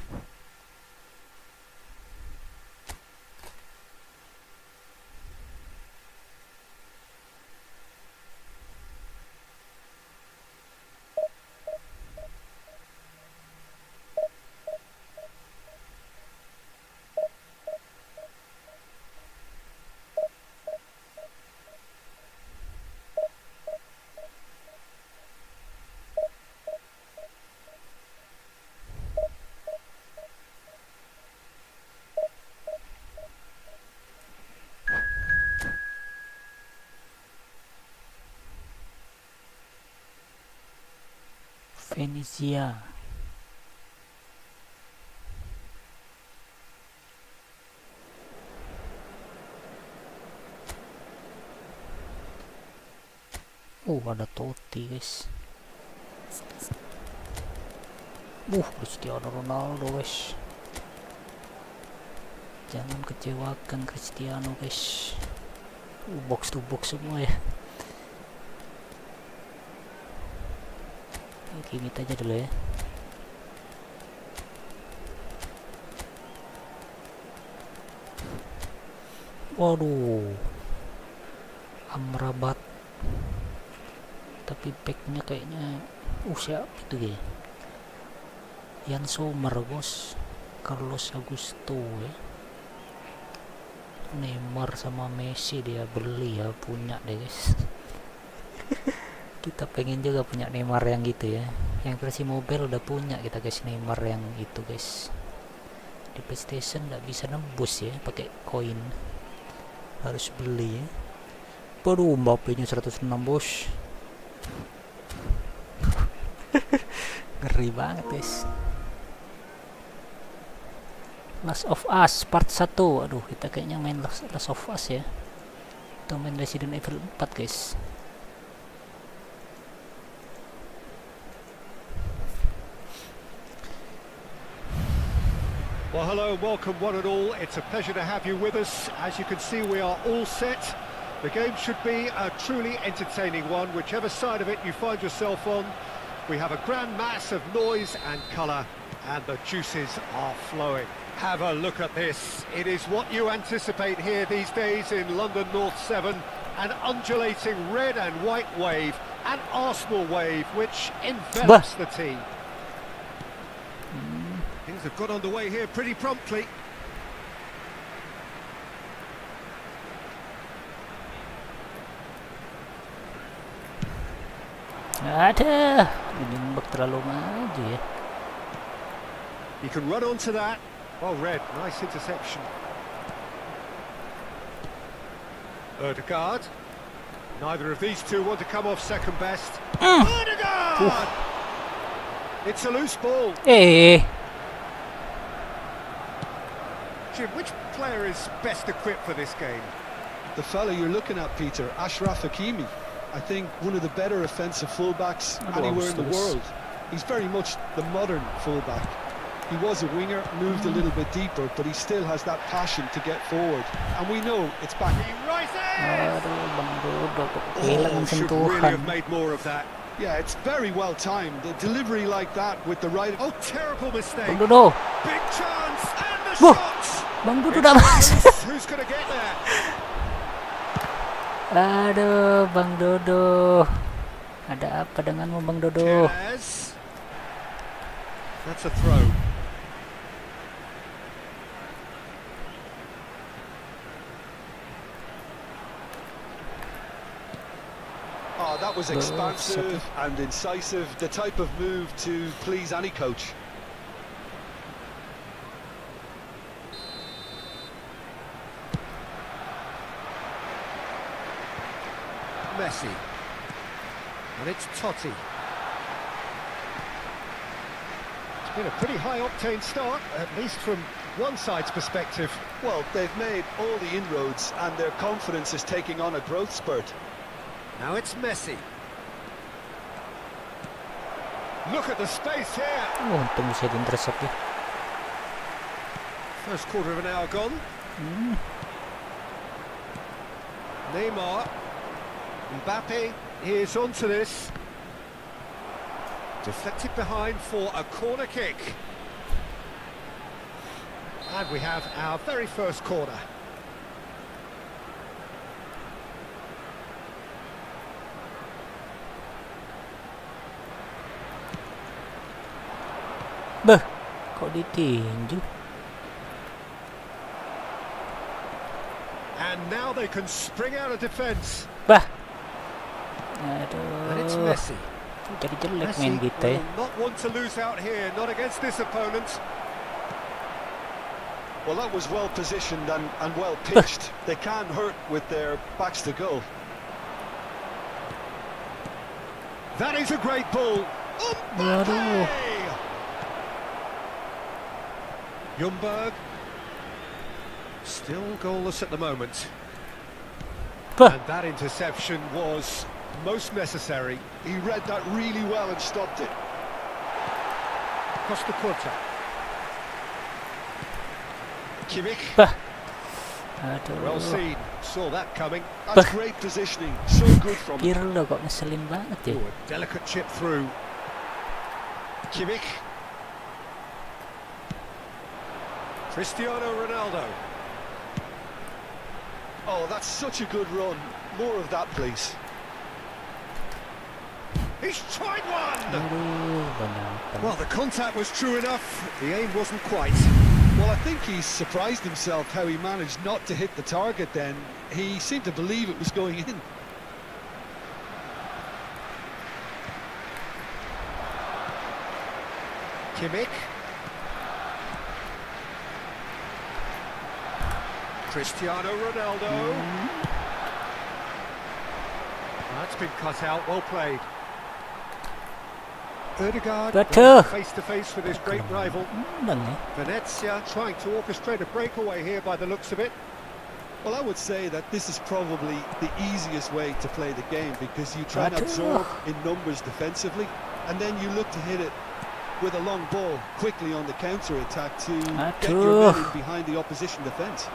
Venezia. Ada Totti guys. Cristiano Ronaldo guys. Jangan kecewakan Cristiano guys. Box to box semua ya. Gimit aja dulu ya. Waduh, Amrabat, tapi backnya kayaknya siapa itu ya? Yan Sommer bos, Carlos Augusto ya. Neymar sama Messi dia beli ya, punya deh guys. Kita pengen juga punya Neymar yang gitu ya. Yang versi mobile udah punya kita guys, Neymar yang itu guys. Di PlayStation nggak bisa nembus ya pakai koin, harus beli ya. Waduh, Mbappe-nya 106 bos. Ngeri banget guys. Last of Us part 1. Aduh, kita kayaknya main Last of Us ya. Kita main Resident Evil 4 guys. Well, hello, welcome one and all. It's a pleasure to have you with us. As you can see, we are all set. The game should be a truly entertaining one, whichever side of it you find yourself on. We have a grand mass of noise and colour, and the juices are flowing. Have a look at this. It is what you anticipate here these days in London North 7. An undulating red and white wave, an Arsenal wave, which envelops the team. Things have got underway here pretty promptly. Ada, nembak terlalu maju ya. You can run onto that. Well read, nice interception. Odegaard. Neither of these two want to come off second best. Odegaard! It's a loose ball. Jim, which player is best equipped for this game? The fella you're looking at, Peter, Ashraf Hakimi. I think one of the better offensive fullbacks anywhere in the world. He's very much the modern fullback. He was a winger, moved a little bit deeper, but he still has that passion to get forward. And we know it's back. He rises! Hilang Should really sentuhan. have made more of that. Yeah, it's very well timed. A delivery like that with the right... Oh, terrible mistake. Bang Dodo, Big chance, and the Wah. shot! Bang Dodo dah masuk. Who's going to get there? Aduh, Bang Dodo. Ada apa denganmu, Bang Dodo? Yes. That's a throw. Oh, that was expansive Satu. and incisive. The type of move to please any coach. Messi. And it's Totti. It's been a pretty high-octane start, at least from one side's perspective. Well, they've made all the inroads and their confidence is taking on a growth spurt. Now it's Messi. Look at the space here. Untung bisa di-intercept ya. First quarter of an hour gone. Neymar. Mbappe is onto this. Deflected behind for a corner kick. And we have our very first corner. Beh, kok ditinju? And now they can spring out of defence. Bah. And it's Aduh, Messi. jadi jelek main Messi kita ya. will not want to lose out here, not against this opponent. Well, that was well positioned and well pitched. They can't hurt with their backs to goal. That is a great ball. Waduh. Ljungberg. Still goalless at the moment. Bah. And that interception was most necessary. He read that really well and stopped it. Costa Curta. Kimmich. Bah. Well Aduh. seen. Saw that coming. That's great positioning. So good from him. Pirlo kok ngeselin banget ya. Oh, a delicate chip through. Kimmich. Cristiano Ronaldo. Oh, that's such a good run. More of that, please. He's tried one! Aduh, banyak. Well, the contact was true enough. The aim wasn't quite. Well, I think he surprised himself how he managed not to hit the target then. He seemed to believe it was going in. Kimmich. Cristiano Ronaldo. That's been cut out, well played. Ødegaard Bantu. face to face with his great rival. Venezia trying to orchestrate a breakaway here by the looks of it. Well, I would say that this is probably the easiest way to play the game because you try and absorb in numbers defensively and then you look to hit it with a long ball quickly on the counter-attack to get your men in behind the opposition defence.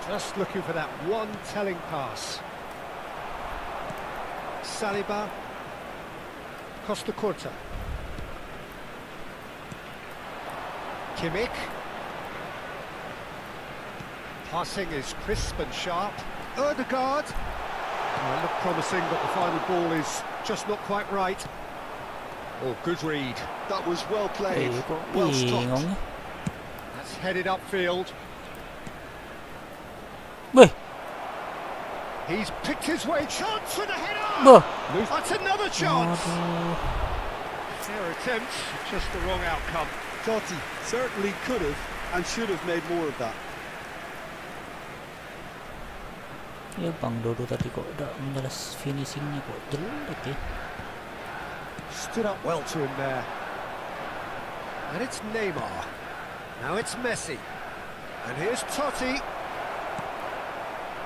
Just looking for that one telling pass. Saliba. Costa Curta. Kimmich. Passing is crisp and sharp. Ødegaard. Well, looked promising, but the final ball is just not quite right. Oh, good read. That was well played, well stopped. That's headed upfield. He's picked his way. Chance with a header! That's another chance! Their attempt, just the wrong outcome. Totti certainly could have and should have made more of that. Ya Bang Dodo tadi kok udah menjelas finishingnya kok jelek ya. Stood up well to him there. And it's Neymar. Now it's Messi. And here's Totti.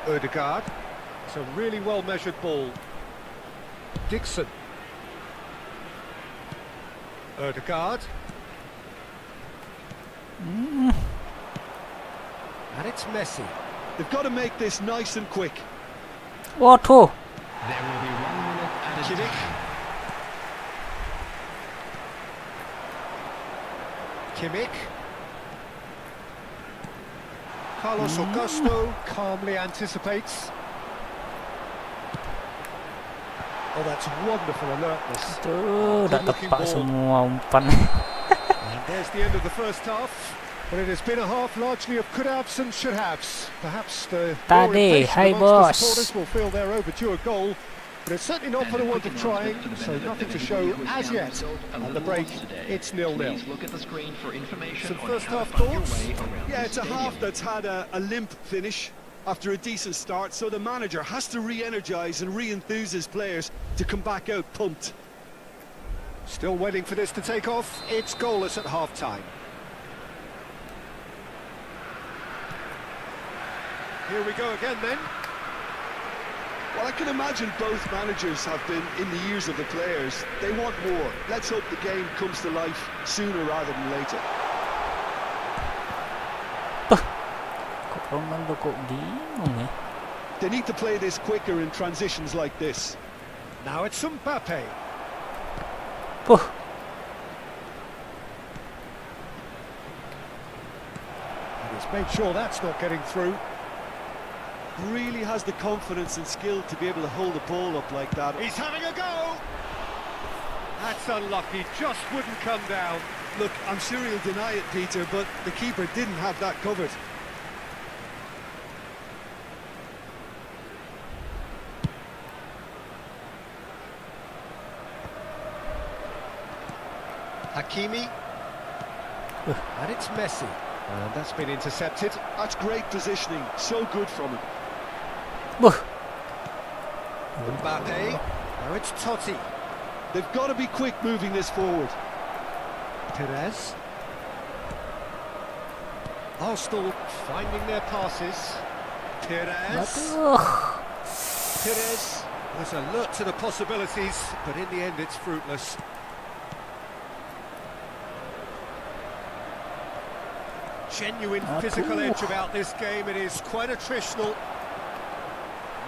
Ødegaard. It's a really well-measured ball. Dixon. Ødegaard. And it's Messi. They've got to make this nice and quick. Waduh. There will be 1 minute added Kimmich. time. Kimmich. Carlos Augusto calmly anticipates. Oh, that's wonderful alertness. Tuh, udah Good-looking tepak ball. semua umpan. And there's the end of the first half. But it has been a half largely of could-haves and should-haves. Perhaps the more Tadi, impatient hai amongst the bos. supporters will feel they're overdue a goal. But it's certainly not for the want of trying, so nothing to show as yet. At the break, it's 0-0. Look at the screen for information Some on first how to half find your thoughts? way around Yeah, the it's a stadium. half that's had a limp finish after a decent start, so the manager has to re-energise and re-enthuse his players to come back out pumped. Still waiting for this to take off. It's goalless at half-time. Here we go again then. Well, I can imagine both managers have been in the ears of the players. They want more. Let's hope the game comes to life sooner rather than later. Kok Ronaldo kok bingung ya? They need to play this quicker in transitions like this. Now it's Mbappe. And he's made sure that's not getting through. Really has the confidence and skill to be able to hold the ball up like that. He's having a go! That's unlucky, just wouldn't come down. Look, I'm sure he'll deny it, Peter, but the keeper didn't have that covered. Hakimi. And it's Messi. And that's been intercepted. That's great positioning, so good from him. Mbappe. Now it's Totti. They've got to be quick moving this forward. Perez. Arsenal finding their passes. Perez. Perez was alert to the possibilities, but in the end it's fruitless. Genuine physical edge about this game. It is quite attritional.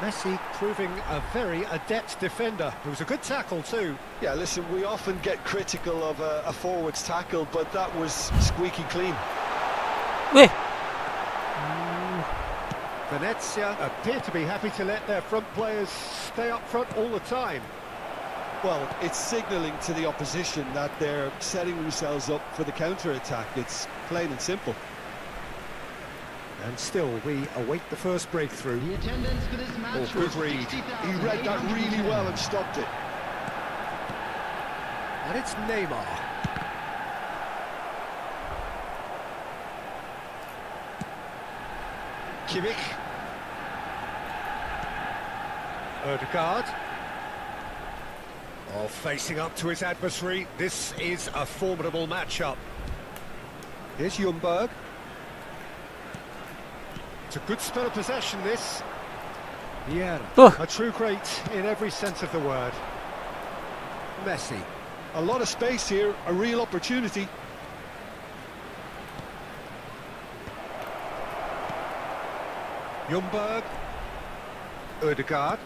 Messi proving a very adept defender. It was a good tackle too. Yeah, listen, we often get critical of a forward's tackle, but that was squeaky clean. Venezia appear to be happy to let their front players stay up front all the time. Well, it's signalling to the opposition that they're setting themselves up for the counter-attack. It's plain and simple. And still, we await the first breakthrough. The attendance for this match good was read. He read that really well and stopped it. And it's Neymar. Kimmich. Odegaard. Oh, facing up to his adversary. This is a formidable matchup. Here's Ljungberg. It's a good spell of possession, this. Yeah, a true great in every sense of the word. Messi. A lot of space here, a real opportunity. Ljungberg. Odegaard.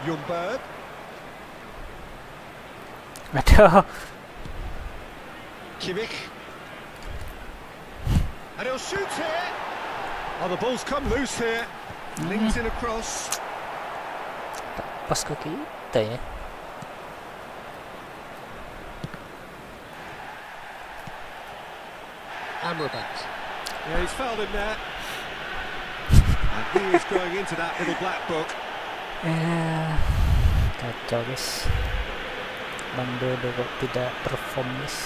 Ljungberg. Aduh. Kimmich. And he'll shoot here. Oh, the ball's come loose here. Linked in across. Pas ke kita ya. Yeah, he's fouled him there. And he is going into that little black book. Kacau guys. Bantu kok tidak perform guys.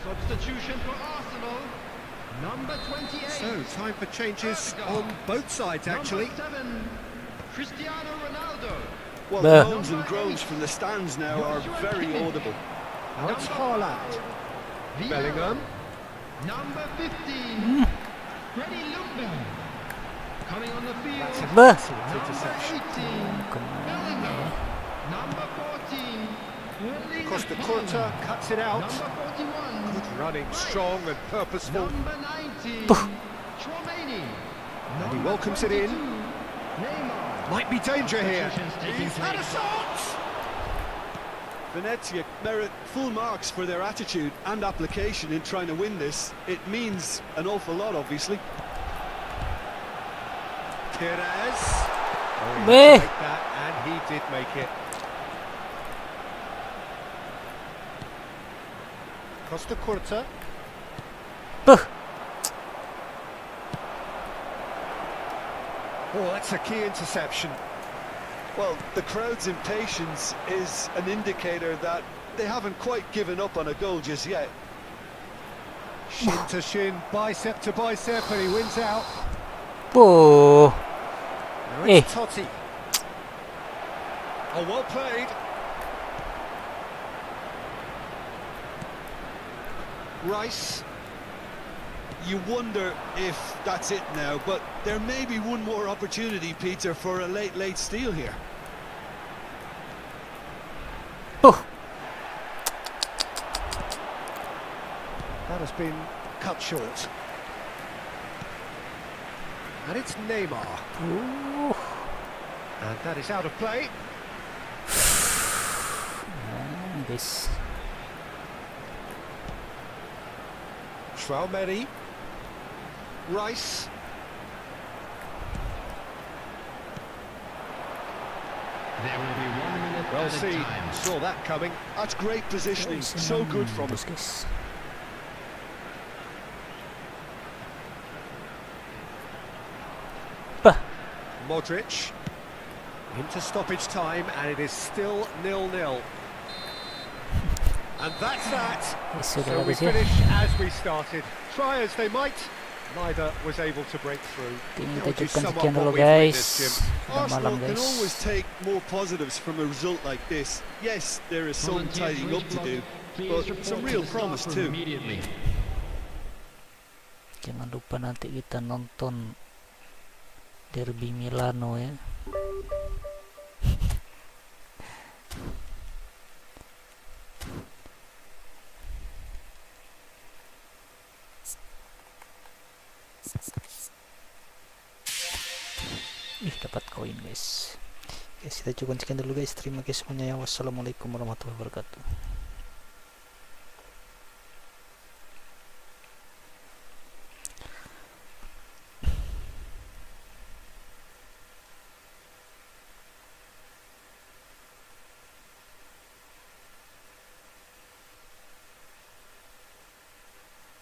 Substitution for Arsenal, number 28. So, time for changes on both sides, actually. Number 7, Cristiano Ronaldo. Well, Bah. the moans and groans from the stands now are very audible. Now it's Haaland. Villa. Bellingham. Number 15, Freddie Ljungberg. Coming on the field, That's an Bah. excellent number interception. 18, Kemana Bellingham. ya? Number 14, Erling Costa Haaland. Curta cuts it out. Number 41, Good running, strong and purposeful. number 19, Chouameni. And he welcomes it in. Neymar. Might be danger here. Substitutions taking He's had a place. shot! Venezia merit full marks for their attitude and application in trying to win this. It means an awful lot, obviously. Perez. Oh, he Meh. had to make that, and he did make it. Costa Curta. Buh. Oh, that's a key interception. Well, the crowd's impatience is an indicator that they haven't quite given up on a goal just yet. Shin to shin, bicep to bicep, and he wins out. Oh. Now it's Totti. Oh, well played. Rice. You wonder if that's it now, but there may be one more opportunity, Peter, for a late steal here. Oh. That has been cut short. And it's Neymar. Uh. And that is out of play. Guys. Chouameni. Rice. There will be 1 minute Well at a seen. time. Saw that coming. That's great positioning, so good from him. Guys. Bah. Modric. Into stoppage time, and it is still 0-0. And that's that. Sudah So we habis ya. finish as we started. Try as they might, neither was able to break through. Oke, How kita would you cukupkan sum up sekian what dulu we've guys. witnessed, Jim? Sudah Arsenal malam can guys. always take more positives from a result like this. Yes, there is some tidying up to do, but some real promise too. Immediately. Jangan lupa nanti kita nonton Derby Milano ya. Dapat koin guys. Guys, kita cukup sekian dulu guys. Terima kasih semuanya. Wassalamualaikum warahmatullahi wabarakatuh.